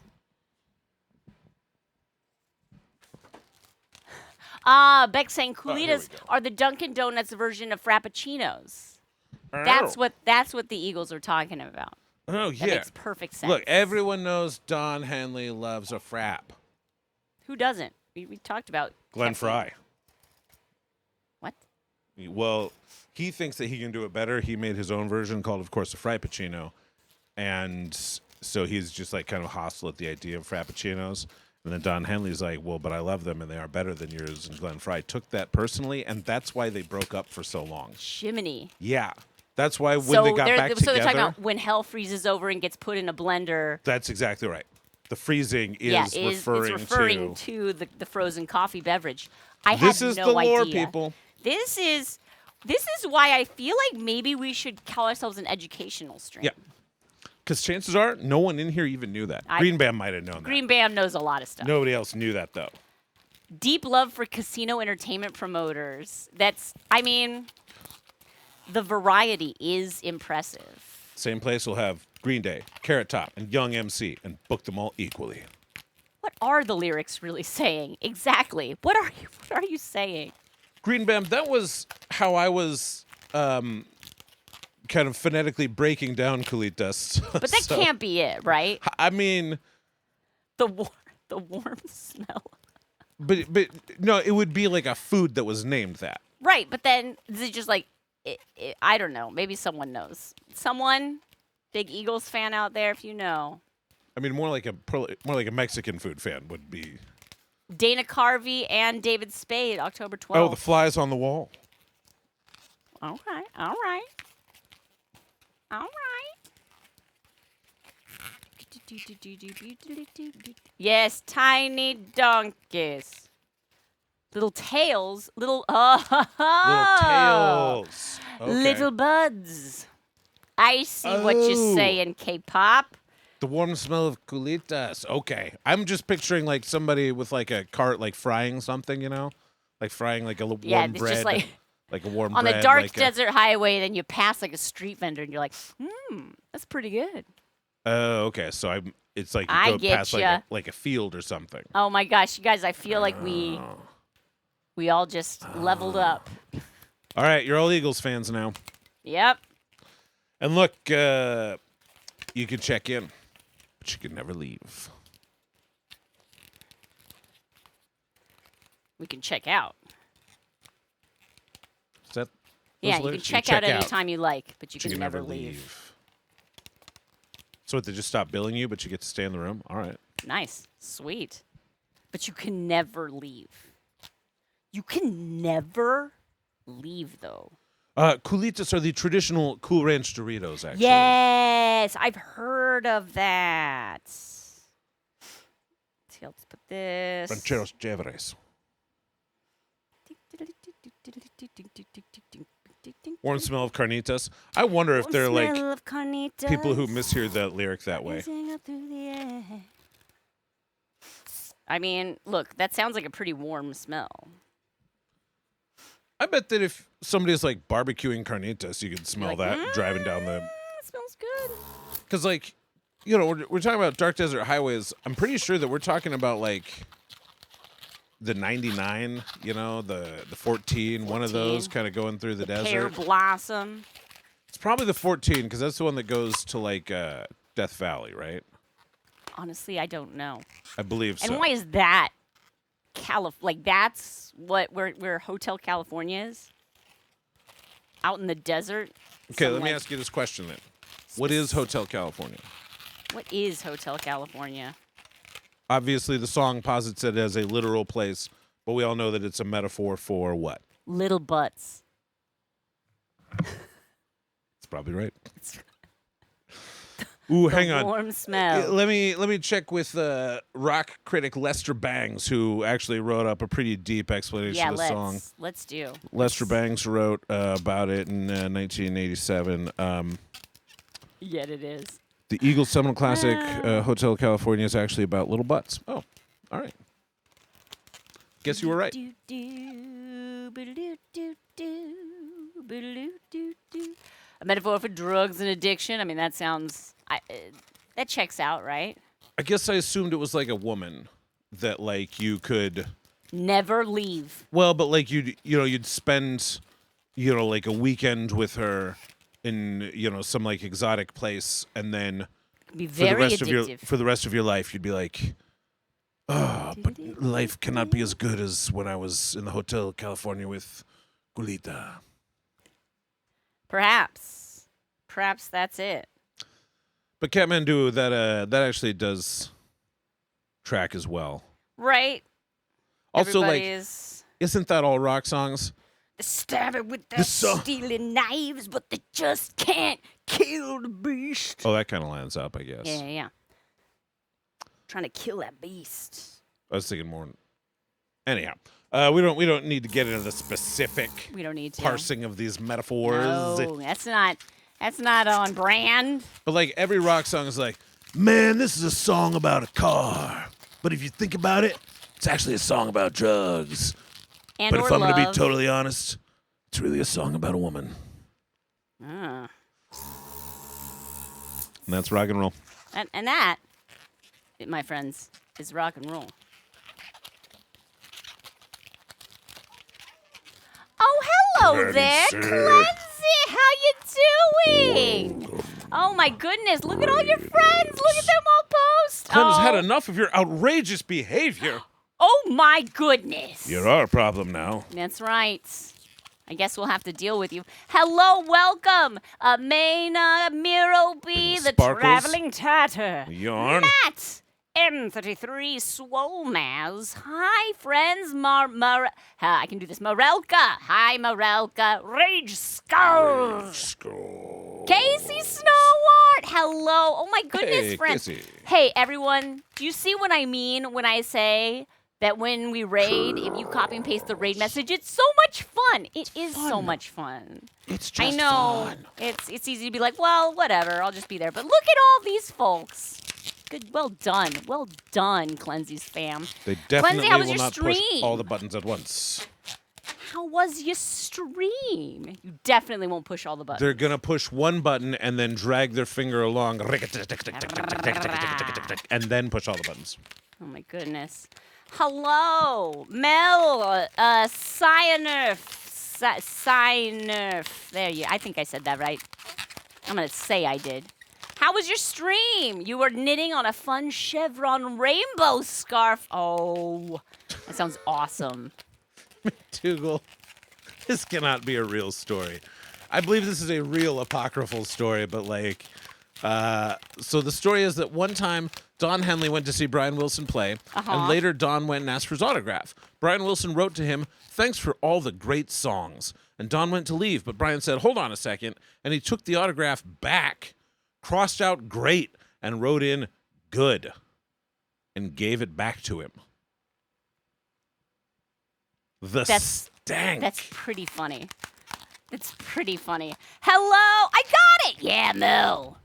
Beck saying Coolitas are the Dunkin' Donuts version of Frappuccinos. That's what the Eagles are talking about. Oh, That yeah. makes perfect sense. Look, everyone knows Don Henley loves a frap. Who doesn't? We talked about Glenn caffeine. Fry. What? Well, he thinks that he can do it better. He made his own version called, of course, a Frappuccino. And so he's just like kind of hostile at the idea of Frappuccinos. And then Don Henley's like, well, but I love them and they are better than yours. And Glenn Fry took that personally, and that's why they broke up for so long. Shiminy. Yeah. That's why when they got back together. So they're talking about when hell freezes over and gets put in a blender. That's exactly right. The freezing is referring to the frozen coffee beverage. I had no idea. This is the lore, people. This is why I feel like maybe we should call ourselves an educational stream. Yeah. Because chances are, no one in here even knew that. Green Bam might have known that. Green Bam knows a lot of stuff. Nobody else knew that, though. Deep love for casino entertainment promoters. The variety is impressive. Same place will have Green Day, Carrot Top, and Young MC, and book them all equally. What are the lyrics really saying? Exactly. What are you saying? Green Bam, that was how I was kind of phonetically breaking down Coolitas. But that can't be it, right? I mean, the warm smell. But no, it would be like a food that was named that. Right, but then is it just like I don't know. Maybe someone knows. Someone, big Eagles fan out there, if you know. I mean, more like a Mexican food fan would be. Dana Carvey and David Spade, October 12th. Oh, the flies on the wall. Okay, all right. Yes, tiny donkeys. Little tails. Little tails. Okay. Little buds. I see what you're saying, K-pop. The warm smell of Coolitas. Okay. I'm just picturing like somebody with like a cart like frying something, like frying like a warm bread. Just like a warm on bread. On the dark desert highway, then you pass like a street vendor and you're like, that's pretty good. Oh, okay. So it's like you go past like a field or something. Oh my gosh, you guys, I feel like we all just leveled up. All right, you're all Eagles fans now. Yep. And look, you can check in, but you can never leave. We can check out. Is that? Yeah, you can check out anytime you like, but you can never leave. So what, they just stop billing you, but you get to stay in the room? All right. Nice. Sweet. But you can never leave. You can never leave, though. Coolitas are the traditional Cool Ranch Doritos, actually. Yes, I've heard of that. Let's see, let's put this. Rancheros Chéveres. Warm smell of carnitas. I wonder if they're like people who mishear that lyric that way. I mean, look, that sounds like a pretty warm smell. I bet that if somebody's like barbecuing carnitas, you could smell that driving down the. It smells good. Because like, we're talking about dark desert highways. I'm pretty sure that we're talking about like the 99, the 14, one of those kind of going through the desert. Pear Blossom. It's probably the 14 because that's the one that goes to like Death Valley, right? Honestly, I don't know. I believe so. And why is that? That's where Hotel California is? Out in the desert? Okay, let me ask you this question then. What is Hotel California? What is Hotel California? Obviously, the song posits it as a literal place, but we all know that it's a metaphor for what? Little butts. That's probably right. Ooh, hang on. Warm smell. Let me check with rock critic Lester Bangs, who actually wrote up a pretty deep explanation of the song. Let's do. Lester Bangs wrote about it in 1987. Yet it is. The Eagles' seminal classic, Hotel California, is actually about little butts. Oh, all right. Guess you were right. A metaphor for drugs and addiction. I mean, that sounds... that checks out, right? I guess I assumed it was like a woman that like you could never leave. Well, but like you'd spend like a weekend with her in some like exotic place, and then be very addictive. For the rest of your life you'd be like, oh, but life cannot be as good as when I was in the Hotel California with Gulita. Perhaps that's it. But Kathmandu, that actually does track as well, right? Also, Everybody isn't that all rock songs? They stab it with their stealing knives, but they just can't kill the beast. Oh, that kind of lines up, I guess. Yeah. Trying to kill that beast. I was thinking more. Anyhow, we don't need to get into the specific. We don't need to parsing of these metaphors. No, that's not on brand. But like every rock song is like, man, this is a song about a car. But if you think about it, it's actually a song about drugs. And but if I'm going to be totally honest, it's really a song about a woman. And that's rock and roll. And that, my friends, is rock and roll. Oh, hello there, Clancy. How you doing? Oh, my goodness. Look at all your friends. Look at them all post. Clem's had enough of your outrageous behavior. Oh, my goodness. You're our problem now. That's right. I guess we'll have to deal with you. Hello, welcome. Maina, Miro B, the Traveling Tatter. Yarn. Matt, M33, Swolmaz. Hi, friends. I can do this. Morelka. Hi, Morelka. Rage Skull. Casey Snowart. Hello. Oh, my goodness, friends. Casey. Hey, everyone. Do you see what I mean when I say that when we raid, if you copy and paste the raid message, it's so much fun. It is so much fun. It's just I know. fun. It's easy to be like, well, whatever, I'll just be there. But look at all these folks. Good, well done, Cleansy's fam. They definitely Cleansy, how was will your not stream? push all the buttons at once. How was your stream? You definitely won't push all the buttons. They're gonna push one button and then drag their finger along, and then push all the buttons. Oh my goodness. Hello, Mel, Cyanurf. There you. I think I said that right. I'm gonna say I did. How was your stream? You were knitting on a fun chevron rainbow scarf. Oh, that sounds awesome. McDougal, this cannot be a real story. I believe this is a real apocryphal story, but like, so the story is that one time Don Henley went to see Brian Wilson play, and later Don went and asked for his autograph. Brian Wilson wrote to him, "Thanks for all the great songs." And Don went to leave, but Brian said, "Hold on a second," and he took the autograph back, crossed out "great," and wrote in "good," and gave it back to him. That's pretty funny. It's pretty funny. Hello, I got it. Yeah, Mo.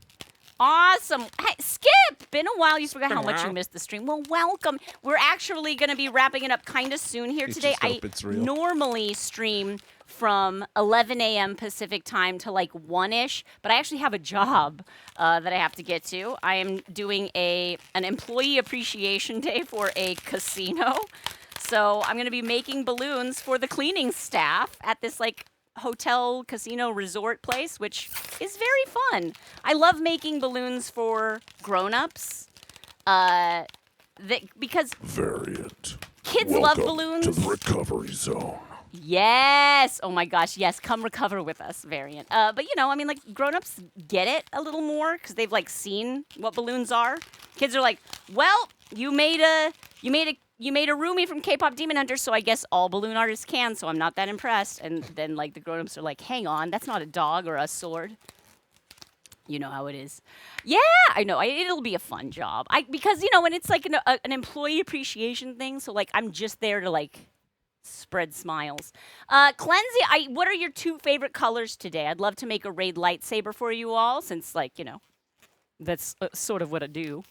Awesome. Hey, Skip, been a while. You forgot how much you missed the stream. Well, welcome. We're actually going to be wrapping it up kind of soon here today. I normally stream from 11 a.m. Pacific time to like 1-ish, but I actually have a job that I have to get to. I am doing an employee appreciation day for a casino. So I'm going to be making balloons for the cleaning staff at this like hotel, casino, resort place, which is very fun. I love making balloons for grown-ups because kids love balloons. To the recovery zone. Yes. Oh my gosh. Yes. Come recover with us, Variant. But you know, I mean, like grown-ups get it a little more because they've like seen what balloons are. Kids are like, well, you made a roomie from K-pop Demon Hunter, so I guess all balloon artists can, so I'm not that impressed. And then, like, the grown-ups are like, hang on, that's not a dog or a sword. You know how it is. Yeah, I know. It'll be a fun job. Because, you know, when it's, like, an employee appreciation thing, so, like, I'm just there to, like, spread smiles. Cleansy, what are your 2 favorite colors today? I'd love to make a raid lightsaber for you all, since, like, you know, that's sort of what I do.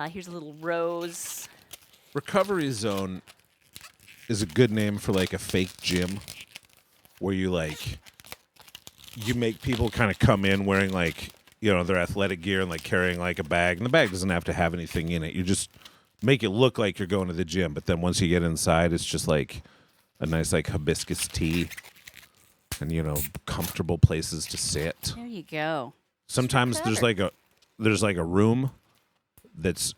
Here's a little rose. Recovery zone is a good name for like a fake gym where you like you make people kind of come in wearing like, their athletic gear and like carrying like a bag, and the bag doesn't have to have anything in it. You just make it look like you're going to the gym, but then once you get inside, it's just like a nice like hibiscus tea and comfortable places to sit. There you go. Sometimes there's like a room that's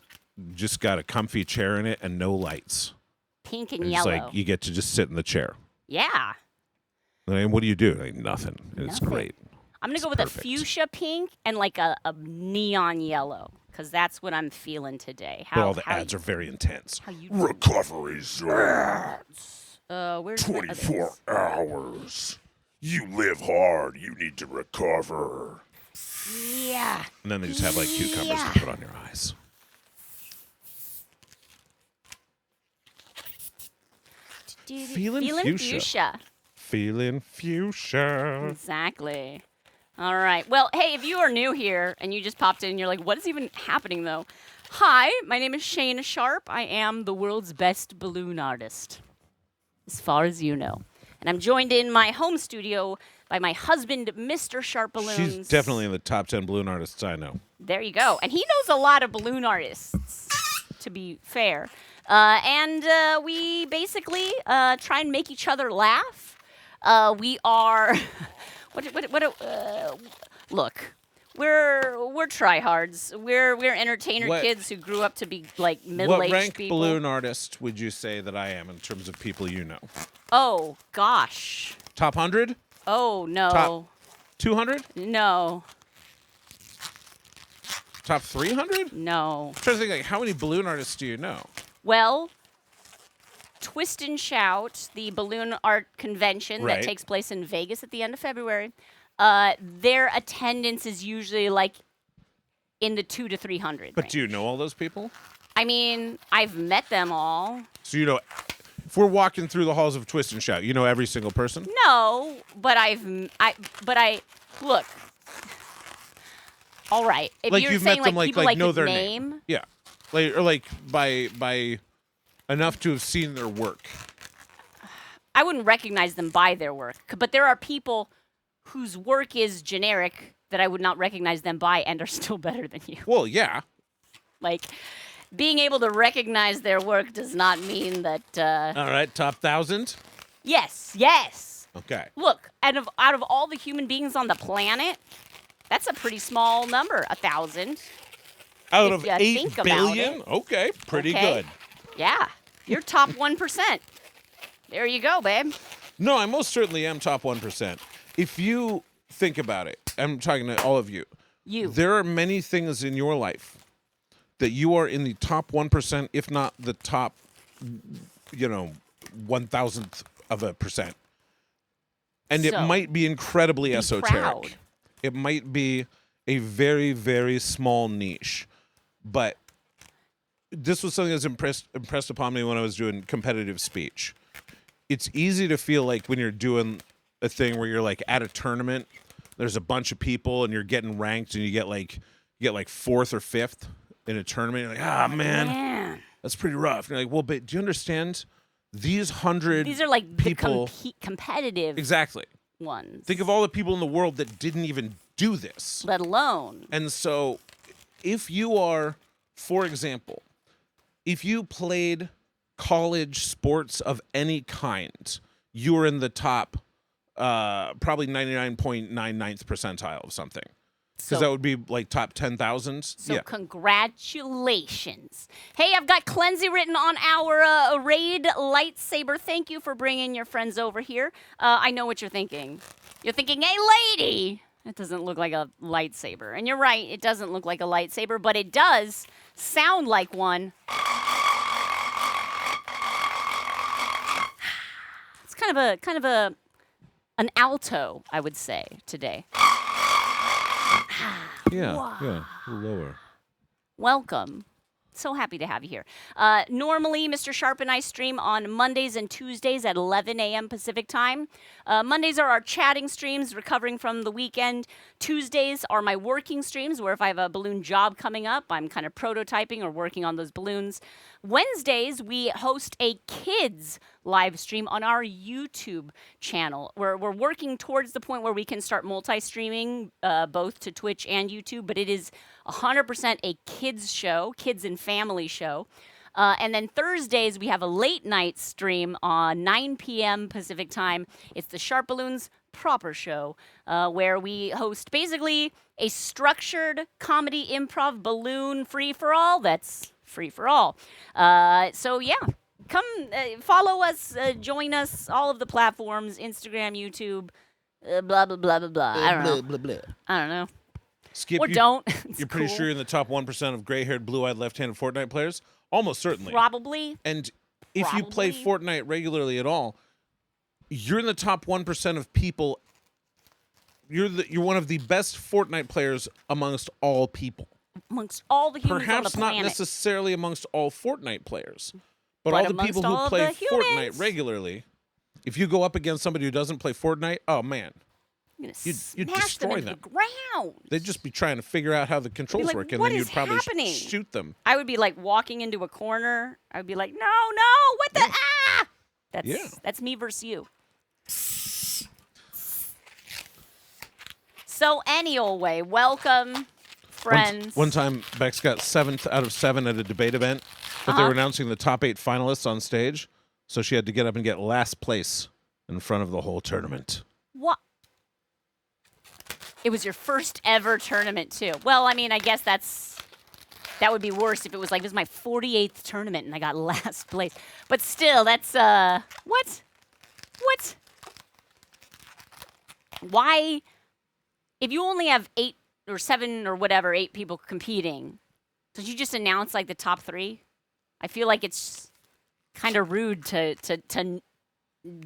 just got a comfy chair in it and no lights. Pink and It's yellow. like you get to just sit in the chair. Yeah. And what do you do? Like nothing. It's Nothing. great. I'm going to go with perfect. a fuchsia pink and like a neon yellow because that's what I'm feeling today. But all the ads are very intense. How you Recovery zone. where's the 24 others? hours. You live hard. You need to recover. Yeah. And then they just have like cucumbers Yeah. to put on your eyes. Feeling fuchsia. Feeling fuchsia. Exactly. All right. Well, hey, if you are new here and you just popped in and you're like, what is even happening though? Hi, my name is Shana Sharp. I am the world's best balloon artist, as far as you know. And I'm joined in my home studio by my husband, Mr. SharpBalloons. She's definitely in the top 10 balloon artists I know. There you go. And he knows a lot of balloon artists, to be fair. And we basically try and make each other laugh. We are, look, we're tryhards. We're entertainer What- kids who grew up to be like What middle-aged rank people. balloon artist would you say that I am in terms of people you know? Oh gosh. Top 100? Oh no. Top 200? No. Top 300? No. I'm trying to think, like, how many balloon artists do you know? Well, Twist and Shout, the balloon art convention Right. that takes place in Vegas at the end of February, their attendance is usually like in the 200 to 300. But do you know all those people? I mean, I've met them all. So if we're walking through the halls of Twist and Shout, you know every single person? No, but I look. All right, if Like you're you've saying met them, like people like know with their name, Yeah, or like by enough to have seen their work. I wouldn't recognize them by their work. But there are people whose work is generic that I would not recognize them by and are still better than you. Well, yeah. Like, being able to recognize their work does not mean that. All right, top 1,000. Yes. Okay. Look, out of all the human beings on the planet, that's a pretty small number, 1,000. Out If of you 8 think about billion? it. Okay, pretty Okay. good. Yeah, you're top 1%. There you go, babe. No, I most certainly am top 1%. If you think about it, I'm talking to all of you. You. There are many things in your life that you are in the top 1%, if not the top, 1,000th of a percent. And it So, might be incredibly be esoteric. proud. It might be a very, very small niche. But this was something that was impressed upon me when I was doing competitive speech. It's easy to feel like when you're doing a thing where you're like at a tournament, there's a bunch of people and you're getting ranked and you get like 4th or 5th in a tournament. You're like, man, that's pretty rough. And you're like, well, but do you understand? These are like people, people. competitive Exactly. ones. Think of all the people in the world that didn't even do this. Let alone. And so if you are, for example, if you played college sports of any kind, you are in the top probably 99.99th percentile of something. Because that would be like top 10,000. So congratulations. Hey, I've got Cleansy written on our Raid lightsaber. Thank you for bringing your friends over here. I know what you're thinking. You're thinking, hey, lady, it doesn't look like a lightsaber. And you're right, it doesn't look like a lightsaber, but it does sound like one. It's kind of an alto, I would say, today. Yeah, lower. Welcome So happy to have you here. Normally, Mr. Sharp and I stream on Mondays and Tuesdays at 11 a.m. Pacific time. Mondays are our chatting streams, recovering from the weekend. Tuesdays are my working streams, where if I have a balloon job coming up, I'm kind of prototyping or working on those balloons. Wednesdays, we host a kids live stream on our YouTube channel. We're working towards the point where we can start multi-streaming both to Twitch and YouTube, but it is 100% a kids show, kids and family show. And then Thursdays, we have a late night stream on 9 p.m. Pacific time. It's the SharpBalloons proper show, where we host basically a structured comedy improv balloon free-for-all that's free for all. So yeah, come follow us, join us, all of the platforms, Instagram, YouTube, blah, blah, blah, blah, blah. I don't know. Blah, blah, blah. I don't know. Skip, Or don't. It's you're pretty cool. sure you're in the top 1% of gray-haired, blue-eyed, left-handed Fortnite players? Almost certainly. Probably. And if you play Fortnite regularly at all, you're in the top 1% of people. You're one of the best Fortnite players amongst all people. Amongst all the humans on the Perhaps not planet. necessarily amongst all Fortnite players, but But all the amongst people all who of play the Fortnite humans. regularly. If you go up against somebody who doesn't play Fortnite, oh man, I'm gonna you'd smash destroy them into them. the ground. they'd just be trying to figure out how the controls like, work, and "What then is you'd probably happening?" shoot them. I would be like walking into a corner. I would be like, no, what the ah? That's me versus you. So anyway, welcome, friends. One time, Bex got 7th out of 7 at a debate event, but they were announcing the top 8 finalists on stage, so she had to get up and get last place in front of the whole tournament. What? It was your first ever tournament too. Well, I mean, I guess that would be worse if it was like this is my 48th tournament and I got last place. But still, that's what? Why? If you only have 8 or 7 or whatever, 8 people competing, did you just announce like the top 3? I feel like it's kind of rude to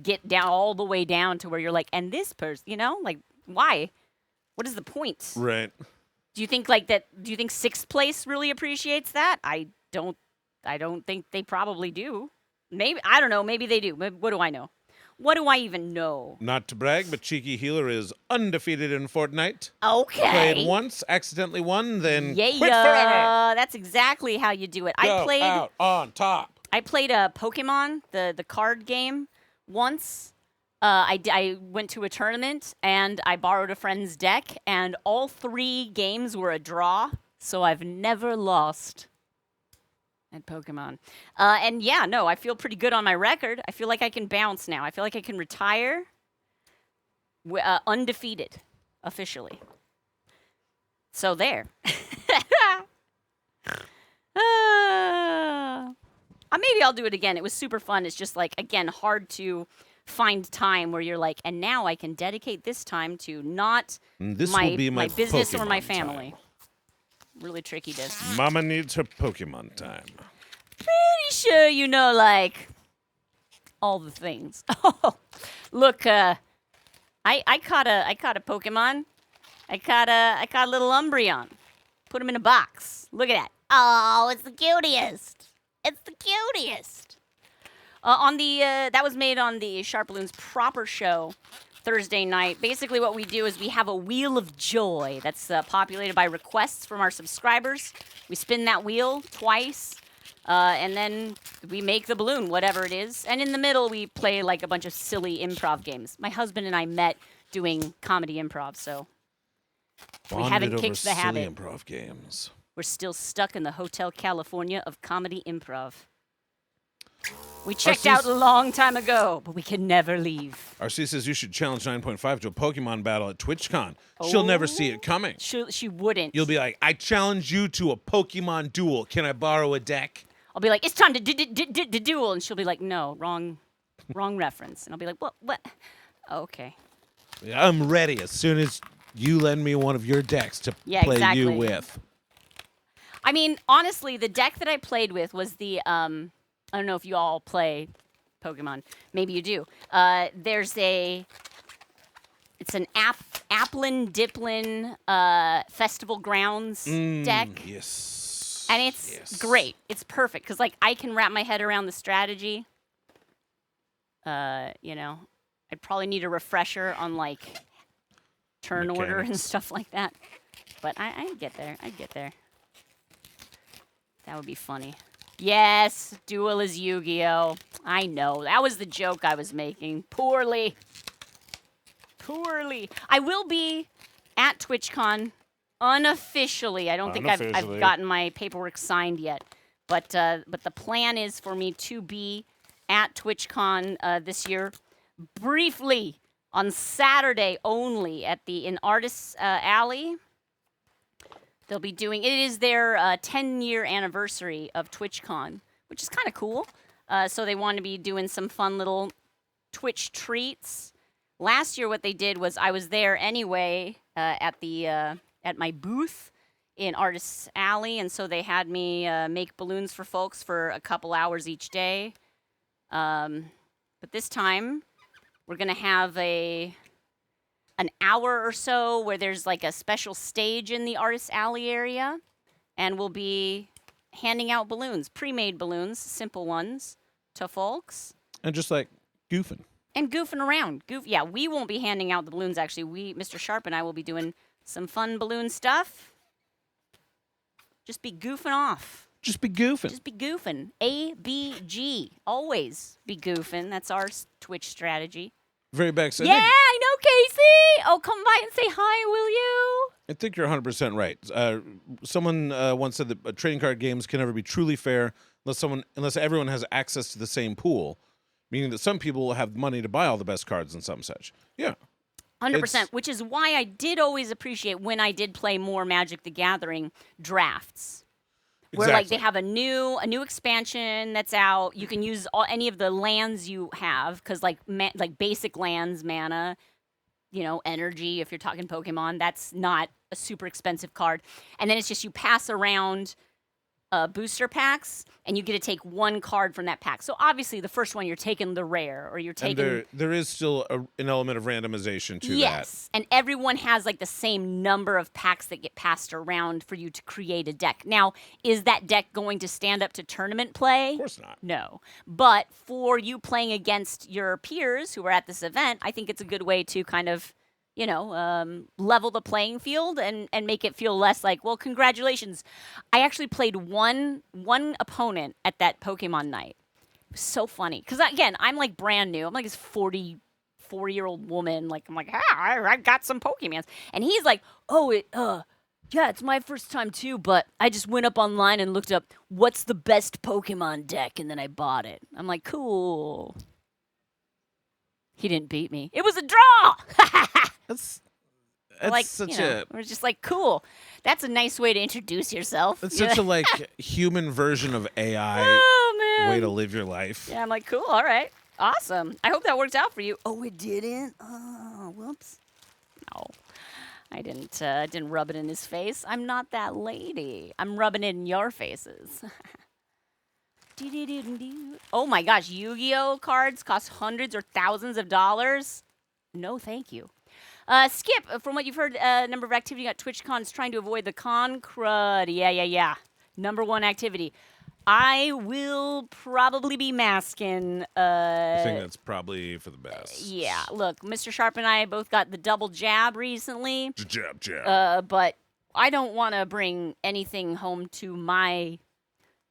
get down all the way down to where you're like, and this person, you know, like why? What is the point? Right. Do you think like that? Do you think 6th place really appreciates that? I don't think they probably do. Maybe I don't know. Maybe they do. What do I know? What do I even know? Not to brag, but Cheeky Healer is undefeated in Fortnite. Okay. Played once, accidentally won, then Yeah, quit forever. that's exactly how you do it. Go out on top. I played a Pokemon, the card game, once. I went to a tournament and I borrowed a friend's deck, and all 3 games were a draw, so I've never lost at Pokemon. And yeah, no, I feel pretty good on my record. I feel like I can bounce now. I feel like I can retire undefeated, officially. So there. Maybe I'll do it again. It was super fun. It's just like, again, hard to find time where you're like, and now I can dedicate this time to not This my, will be my business or my Pokemon family. time. Really tricky to. Mama needs her Pokemon time. Pretty sure you know, like, all the things. Oh, look, I caught a Pokemon. I caught a little Umbreon. Put him in a box. Look at that. Oh, it's the cutest. It's the cutest. That was made on the SharpBalloons proper show Thursday night. Basically what we do is we have a wheel of joy that's populated by requests from our subscribers. We spin that wheel twice, and then we make the balloon, whatever it is. And in the middle, we play like a bunch of silly improv games. My husband and I met doing comedy improv, so we haven't Bonded kicked the over silly habit. improv games. We're still stuck in the Hotel California of comedy improv. We checked out a long time ago, but we can never leave. RC says you should challenge 9.5 to a Pokemon battle at TwitchCon. She'll never see it coming. She wouldn't. You'll be like, I challenge you to a Pokemon duel. Can I borrow a deck? I'll be like, it's time to duel, and she'll be like, no, wrong reference. And I'll be like, what? Oh, okay. I'm ready as soon as you lend me one of your decks to play exactly. you with. I mean, honestly, the deck that I played with was the I don't know if you all play Pokemon. Maybe you do. It's an Applin Diplin Festival Grounds deck. Yes. And it's great. It's perfect because like I can wrap my head around the strategy. You know, I'd probably need a refresher on like turn order and stuff like that. But I'd get there. I'd get there. That would be funny. Yes, duel is Yu-Gi-Oh. I know. That was the joke I was making. Poorly. Poorly. I will be at TwitchCon unofficially. I don't think I've gotten my paperwork signed yet. But the plan is for me to be at TwitchCon this year briefly on Saturday only in Artists Alley. They'll be doing, it is their 10-year anniversary of TwitchCon, which is kind of cool. So they want to be doing some fun little Twitch treats. Last year what they did was I was there anyway at my booth in Artists Alley, and so they had me make balloons for folks for a couple hours each day. But this time we're going to have an hour or so where there's like a special stage in the Artist Alley area, and we'll be handing out balloons, pre-made balloons, simple ones, to folks. And just like goofing. And goofing around. Yeah, we won't be handing out the balloons, actually. Mr. Sharp and I will be doing some fun balloon stuff. Just be goofing off. Just be goofing. Just be goofing. ABG. Always be goofing. That's our Twitch strategy. Very back. Yeah, I know, Casey. Oh, come by and say hi, will you? I think you're 100% right. Someone once said that trading card games can never be truly fair unless everyone has access to the same pool, meaning that some people will have money to buy all the best cards and some such. Yeah. 100%, which is why I did always appreciate when I did play more Magic the Gathering drafts. Where like they have a new expansion that's out. You can use any of the lands you have because like basic lands, mana, you know, energy. If you're talking Pokemon, that's not a super expensive card. And then it's just you pass around booster packs, and you get to take one card from that pack. So obviously, the first one you're taking the rare, or you're taking. And there is still an element of randomization to that. Yes, and everyone has like the same number of packs that get passed around for you to create a deck. Now, is that deck going to stand up to tournament play? Of course not. No, but for you playing against your peers who are at this event, I think it's a good way to kind of, you know, level the playing field and make it feel less like, well, congratulations. I actually played one opponent at that Pokemon night. It was so funny. Because, again, I'm, like, brand new. I'm, like, this 44-year-old woman. Like, I'm like, I got some Pokemons. And he's like, yeah, it's my first time, too, but I just went up online and looked up, what's the best Pokemon deck? And then I bought it. I'm like, cool. He didn't beat me. It was a draw! That's like, such we're just like, cool. That's a nice way to introduce yourself. It's such a like human version of AI way to live your life. Yeah, I'm like, cool, all right. Awesome. I hope that worked out for you. Oh, it didn't? Oh, whoops. No. I didn't rub it in his face. I'm not that lady. I'm rubbing it in your faces. Oh my gosh, Yu-Gi-Oh cards cost hundreds or thousands of dollars? No, thank you. Skip, from what you've heard, number of activity at TwitchCon is trying to avoid the con crud. Yeah. Number one activity. I will probably be masking. I think that's probably for the best. Yeah, look, Mr. Sharp and I both got the double jab recently. Jab. But I don't want to bring anything home to my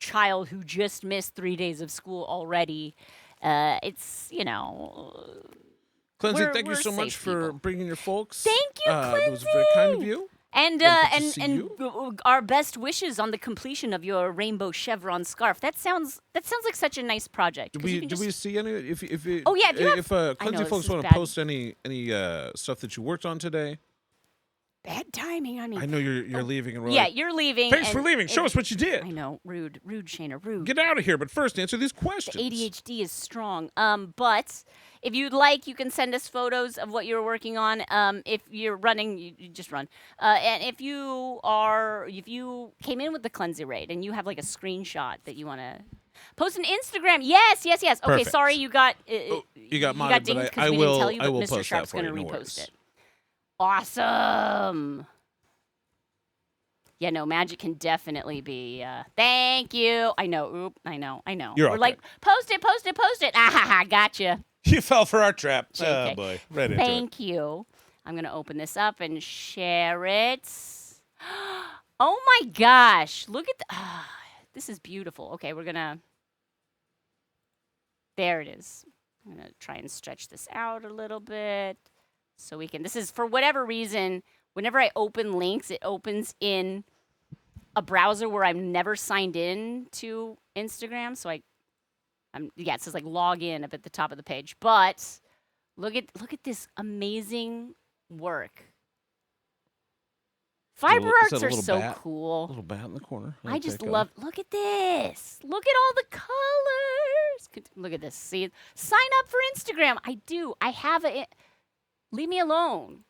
child who just missed 3 days of school already. It's, you know... Clincy, thank you so much for bringing your folks. Thank you, Clincy. It was very kind of you. And our best wishes on the completion of your rainbow chevron scarf. That sounds like such a nice project. Do we see any? If Clincy folks want to post any stuff that you worked on today. Bad timing. I mean, I know you're leaving and yeah, you're leaving. Thanks for leaving. Show us what you did. I know, rude, Shana, rude. Get out of here. But first, answer these questions. The ADHD is strong. But if you'd like, you can send us photos of what you're working on. If you're running, you just run. And if you came in with the Cleansy raid and you have like a screenshot that you want to post on Instagram, yes. Okay, Perfect. sorry, you got modded, dinged but I we will. didn't tell you, I will but Mr. post Sharp's that for going to you. repost it. Awesome. Yeah, no, magic can definitely be. Thank you. I know. Oop. I know. You're We're okay. like, post it. Ah, ha, ha, gotcha. You fell for our trap. JK. Oh, boy. Right into it. Thank you. I'm going to open this up and share it. Oh, my gosh. Look at this is beautiful. Okay, we're going to. There it is. I'm going to try and stretch this out a little bit so we can. This is for whatever reason. Whenever I open links, it opens in a browser where I'm never signed in to Instagram. So it says like log in up at the top of the page. But look at this amazing work. Fiber arts are so cool. A little bat in the corner. I just love. Look at this. Look at all the colors. Look at this. See, sign up for Instagram. I do. I have it. Leave me alone.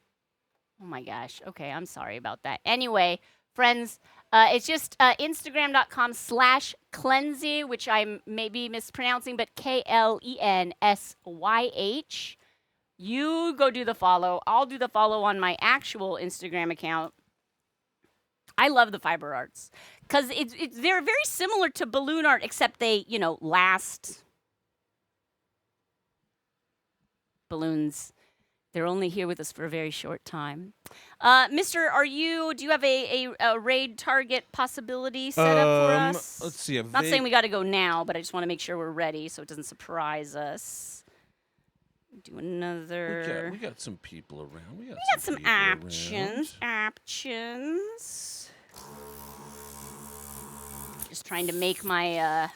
Oh my gosh. Okay, I'm sorry about that. Anyway, friends, it's just Instagram.com/Cleansy, which I may be mispronouncing, but KLENSYH. You go do the follow. I'll do the follow on my actual Instagram account. I love the fiber arts because they're very similar to balloon art, except they, last. Balloons. They're only here with us for a very short time. Mister, do you have a raid target possibility set up for us? Let's see. Not saying we got to go now, but I just want to make sure we're ready so it doesn't surprise us. Do another. We got some people around. We got some options. Just trying to make my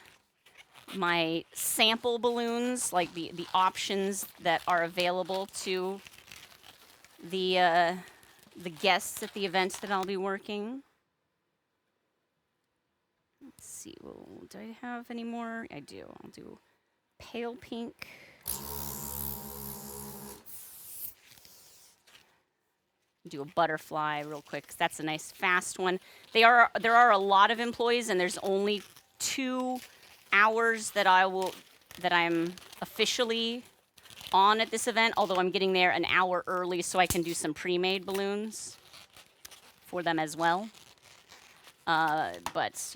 my sample balloons, like the options that are available to the guests at the events that I'll be working. Let's see. Well, do I have any more? I do. I'll do pale pink. Do a butterfly real quick, 'cause that's a nice fast one. There are a lot of employees, and there's only 2 hours that I'm officially on at this event, although I'm getting there an hour early so I can do some pre-made balloons for them as well. But,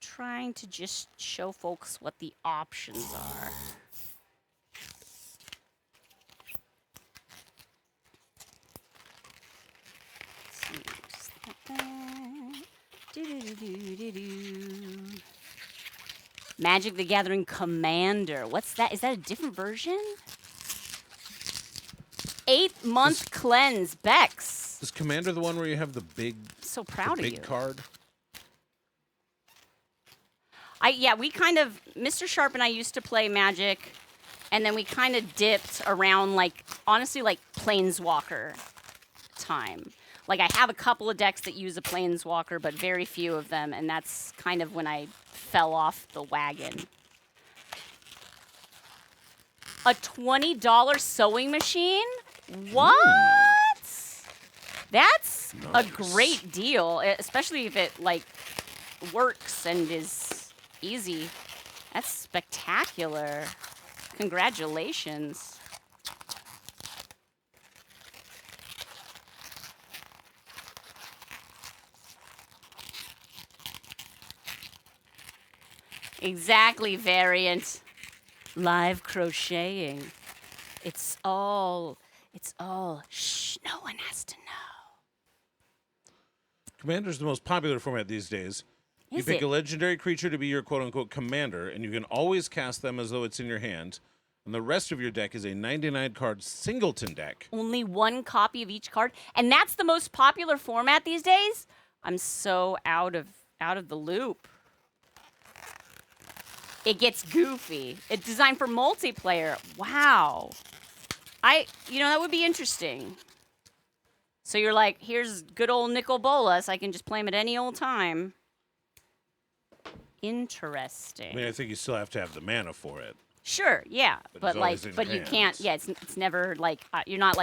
trying to just show folks what the options are. Magic the Gathering Commander. What's that? Is that a different version? 8-month cleanse. Bex. Is Commander the one where you have the big, so proud of you. big card? We kind of, Mr. Sharp and I used to play Magic, and then we kind of dipped around, honestly, Planeswalker time. I have a couple of decks that use a Planeswalker, but very few of them, and that's kind of when I fell off the wagon. A $20 sewing machine? What? That's a great deal, especially if it, works and is easy. That's spectacular. Congratulations. Exactly, variant. Live crocheting. It's all, shh, no one has to know. Commander's the most popular format these days. You pick a legendary creature to be your quote-unquote commander, and you can always cast them as though it's in your hand. And the rest of your deck is a 99-card singleton deck. Only 1 copy of each card, and that's the most popular format these days? I'm so out of the loop. It gets goofy. It's designed for multiplayer. Wow. That would be interesting. So you're like, here's good old Nicol Bolas. I can just play him at any old time. Interesting. I mean, I think you still have to have the mana for it. Sure, yeah. But you can't, it's never you're not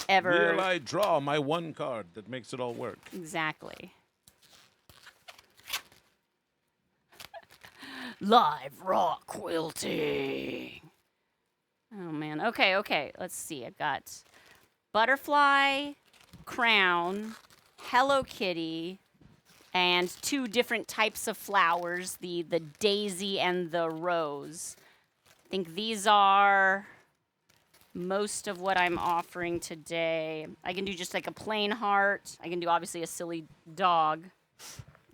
ever. Will I draw my 1 card that makes it all work? Exactly. Live raw quilting. Oh man. Okay. Let's see. I've got butterfly, crown, Hello Kitty, and 2 different types of flowers, the daisy and the rose. I think these are most of what I'm offering today. I can do just like a plain heart. I can do obviously a silly dog.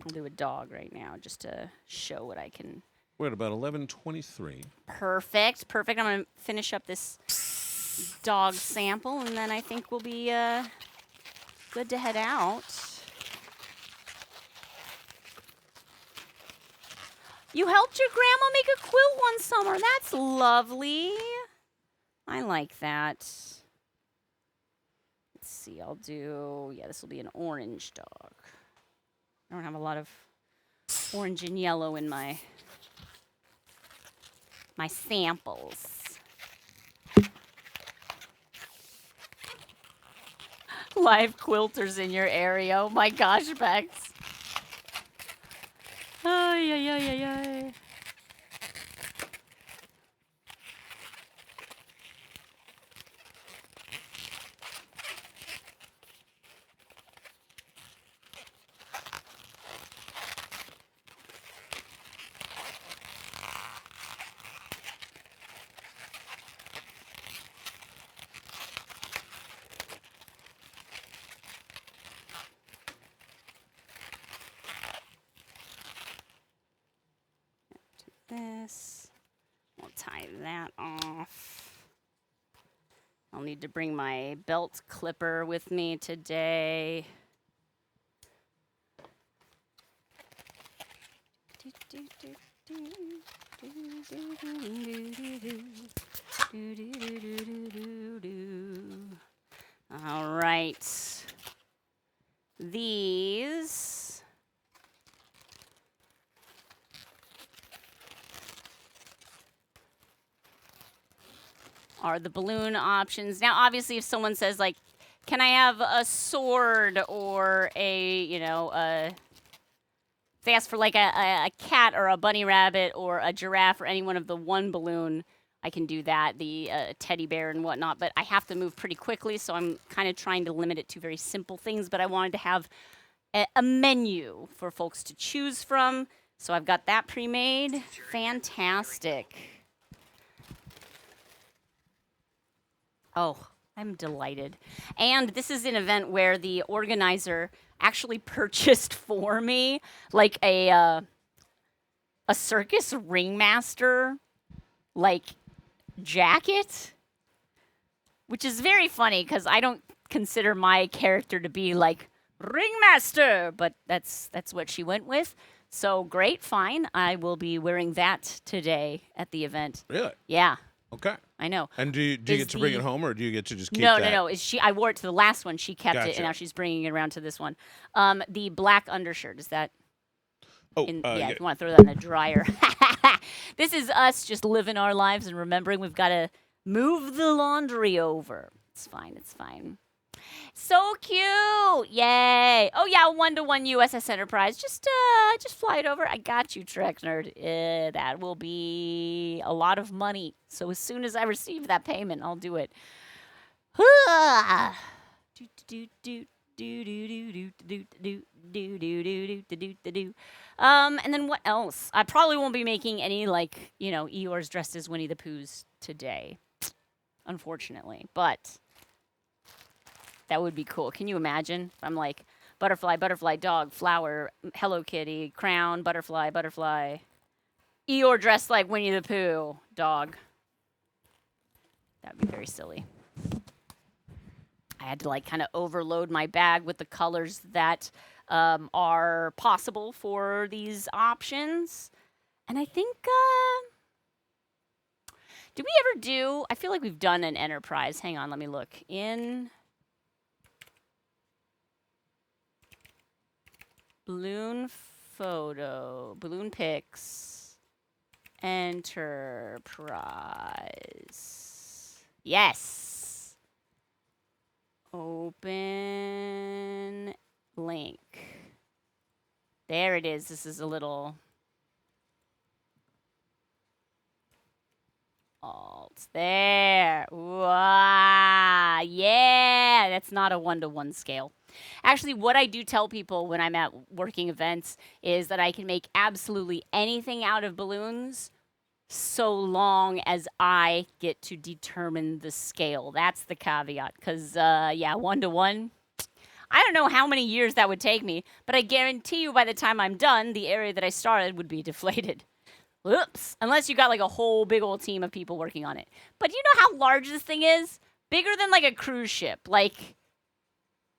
I'll do a dog right now just to show what I can. We're at about 11:23. Perfect. Perfect. I'm going to finish up this dog sample, and then I think we'll be good to head out. You helped your grandma make a quilt one summer. That's lovely. I like that. Let's see. I'll do, yeah, this will be an orange dog. I don't have a lot of orange and yellow in my samples. Live quilters in your area. Oh my gosh, Bex. Ay, ay, ay, ay, ay. This. We'll tie that off. I'll need to bring my belt clipper with me today. All right. These are the balloon options. Now, obviously, if someone says, like, can I have a sword or a, you know, if they ask for, like, a cat or a bunny rabbit or a giraffe or any one of the one balloon, I can do that, the teddy bear and whatnot. But I have to move pretty quickly, so I'm kind of trying to limit it to very simple things. But I wanted to have a menu for folks to choose from. So I've got that pre-made. Fantastic. Oh, I'm delighted. And this is an event where the organizer actually purchased for me like a circus ringmaster like jacket, which is very funny because I don't consider my character to be like ringmaster, but that's what she went with. So great, fine. I will be wearing that today at the event. Really? Yeah. Okay. I know. And do you get to bring it home, or do you get to just keep No, that? no. I wore it to the last one. She kept it, Gotcha. and now she's bringing it around to this one. The black undershirt, is that? Oh, Yeah, if you want to throw that in the dryer. This is us just living our lives and remembering we've got to move the laundry over. It's fine. It's fine. So cute! Yay! Oh yeah, 1-to-1 USS Enterprise. Just fly it over. I got you, Trek Nerd. That will be a lot of money. So as soon as I receive that payment, I'll do it. And then what else? I probably won't be making any like Eeyore's dressed as Winnie the Pooh's today, unfortunately, but. That would be cool. Can you imagine? I'm like, butterfly, butterfly, dog, flower, Hello Kitty, crown, butterfly, butterfly. Eeyore dressed like Winnie the Pooh, dog. That'd be very silly. I had to like kind of overload my bag with the colors that are possible for these options. And I think, did we ever do, I feel like we've done an Enterprise. Hang on, let me look. In balloon photo, balloon pics, Enterprise. Yes. Open link. There it is. This is a little alt. There. Wow. Yeah. That's not a 1-to-1 scale. Actually, what I do tell people when I'm at working events is that I can make absolutely anything out of balloons so long as I get to determine the scale. That's the caveat. Because, 1-to-1, I don't know how many years that would take me, but I guarantee you by the time I'm done, the area that I started would be deflated. Whoops. Unless you got like a whole big old team of people working on it. But you know how large this thing is? Bigger than like a cruise ship. Like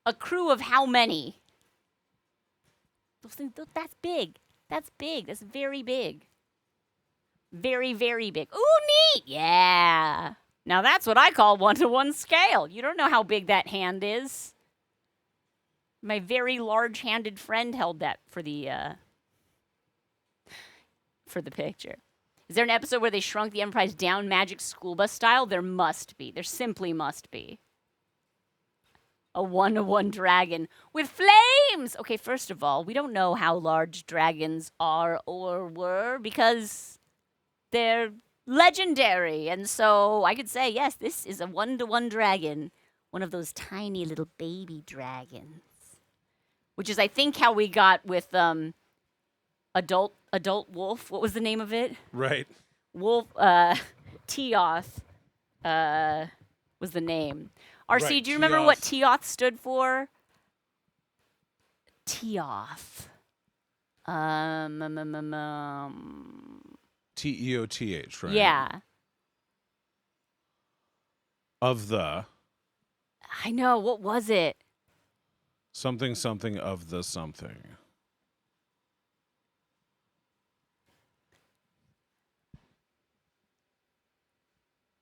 a crew of how many? Those things, that's big. That's big. That's very big. Very, very big. Ooh, neat. Yeah. Now that's what I call 1-to-1 scale. You don't know how big that hand is. My very large-handed friend held that for the picture. Is there an episode where they shrunk the Enterprise down Magic School Bus style? There must be. There simply must be. A 1-to-1 dragon with flames! Okay, first of all, we don't know how large dragons are or were because they're legendary. And so I could say, yes, this is a 1-to-1 dragon. One of those tiny little baby dragons. Which is, I think, how we got with Adult Wolf. What was the name of it? Right. Wolf, Teoth was the name. RC, Right, do you remember what Teoth stood for? Teoth. Teoth, right? Yeah. Of the I know. What was it? something of the something.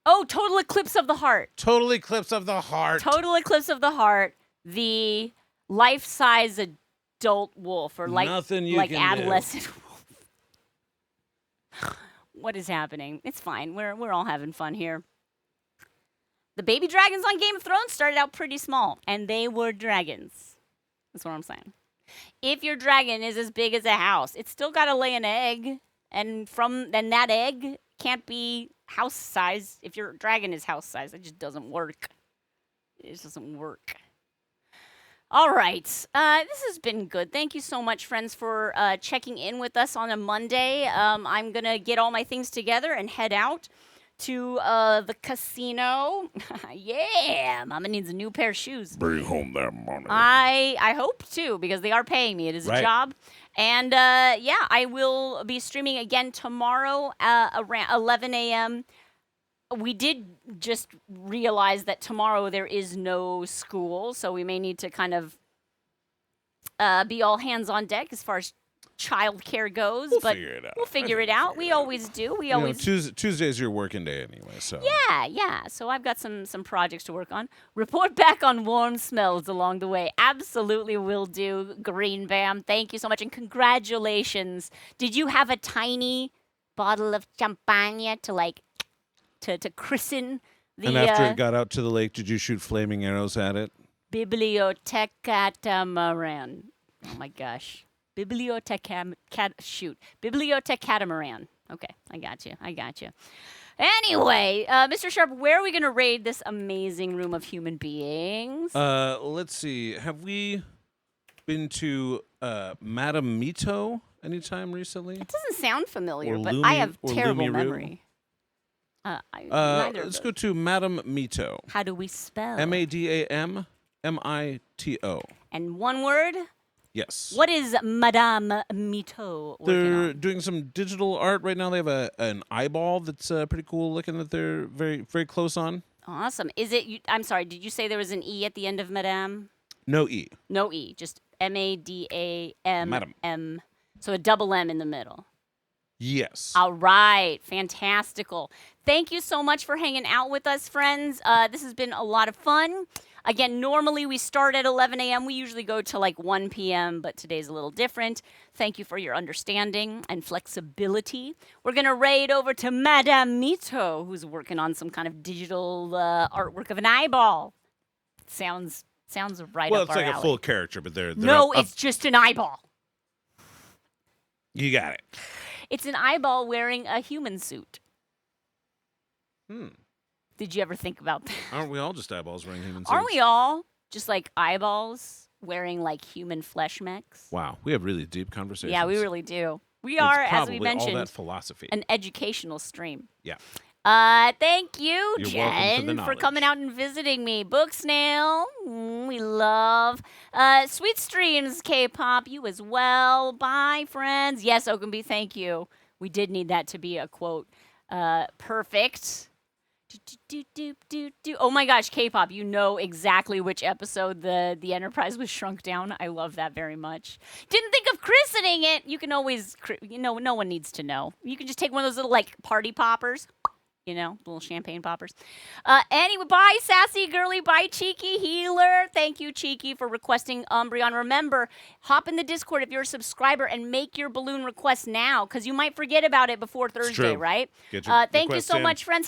Oh, Total Eclipse of the Heart. Total Eclipse of the Heart. Total Eclipse of the Heart. The life-size adult wolf, or like Nothing you like can adolescent wolf. What is happening? It's fine. We're all having fun here. The baby dragons on Game of Thrones started out pretty small, and they were dragons. That's what I'm saying. If your dragon is as big as a house, it's still got to lay an egg, and then that egg can't be house size. If your dragon is house size, it just doesn't work. It just doesn't work. All right. This has been good. Thank you so much, friends, for checking in with us on a Monday. I'm going to get all my things together and head out to the casino. Yeah, Mama needs a new pair of shoes. Bring home that money. I hope to, because they are paying me. It is a job. And I will be streaming again tomorrow around 11 a.m. We did just realize that tomorrow there is no school, so we may need to kind of be all hands on deck as far as childcare goes. We'll but figure it out. We'll figure it out. We always do. We always. Tuesday's your working day anyway, so. Yeah. So I've got some projects to work on. Report back on warm smells along the way. Absolutely will do. Green Bam, thank you so much, and congratulations. Did you have a tiny bottle of champagne to christen the? And after it got out to the lake, did you shoot flaming arrows at it? Bibliotecatamaran. Oh my gosh. Bibliotecatamaran. Okay, I got you. Anyway, Mr. Sharp, where are we going to raid this amazing room of human beings? Let's see. Have we been to Madame Mito anytime recently? It doesn't sound familiar, Or but Lumi- I have or terrible Lumiru? memory. Neither of Let's those. go to Madame Mito. How do we spell? MADAMMITO. And one word? Yes. What is Madame Mito working They're on? doing some digital art right now. They have an eyeball that's pretty cool looking that they're very, very close on. Awesome. Is it? I'm sorry. Did you say there was an E at the end of Madame? No E. No E. Just MADAM. Madam. M. So a double M in the middle. Yes. All right. Fantastical. Thank you so much for hanging out with us, friends. This has been a lot of fun. Again, normally we start at 11 a.m. We usually go to like 1 p.m., but today's a little different. Thank you for your understanding and flexibility. We're going to raid over to Madame Mito, who's working on some kind of digital artwork of an eyeball. Sounds right Well, up it's our like alley. a full character, but they're No, up- it's just an eyeball. You got it. It's an eyeball wearing a human suit. Hmm. Did you ever think about that? Aren't we all just eyeballs wearing human suits? Aren't we all? just like eyeballs wearing like human flesh mechs. Wow, we have really deep conversations. Yeah, we really do. We It's are, as probably we all mentioned, that philosophy. an educational stream. Yeah. Thank you, You're Jen, welcome for the for coming knowledge. out and visiting me. Book Snail, we love. Sweet Streams, K-pop, you as well. Bye, friends. Yes, Ogunbi, thank you. We did need that to be a quote. Perfect. Oh my gosh, K-pop, you know exactly which episode the Enterprise was shrunk down. I love that very much. Didn't think of christening it. You can always, no one needs to know. You can just take one of those little like party poppers. Little champagne poppers. Anyway, bye, Sassy Girly. Bye, Cheeky Healer. Thank you, Cheeky, for requesting Umbreon. Remember, hop in the Discord if you're a subscriber and make your balloon request now, because you might forget about it before Thursday, true. right? Get your Thank you request so in. much, friends.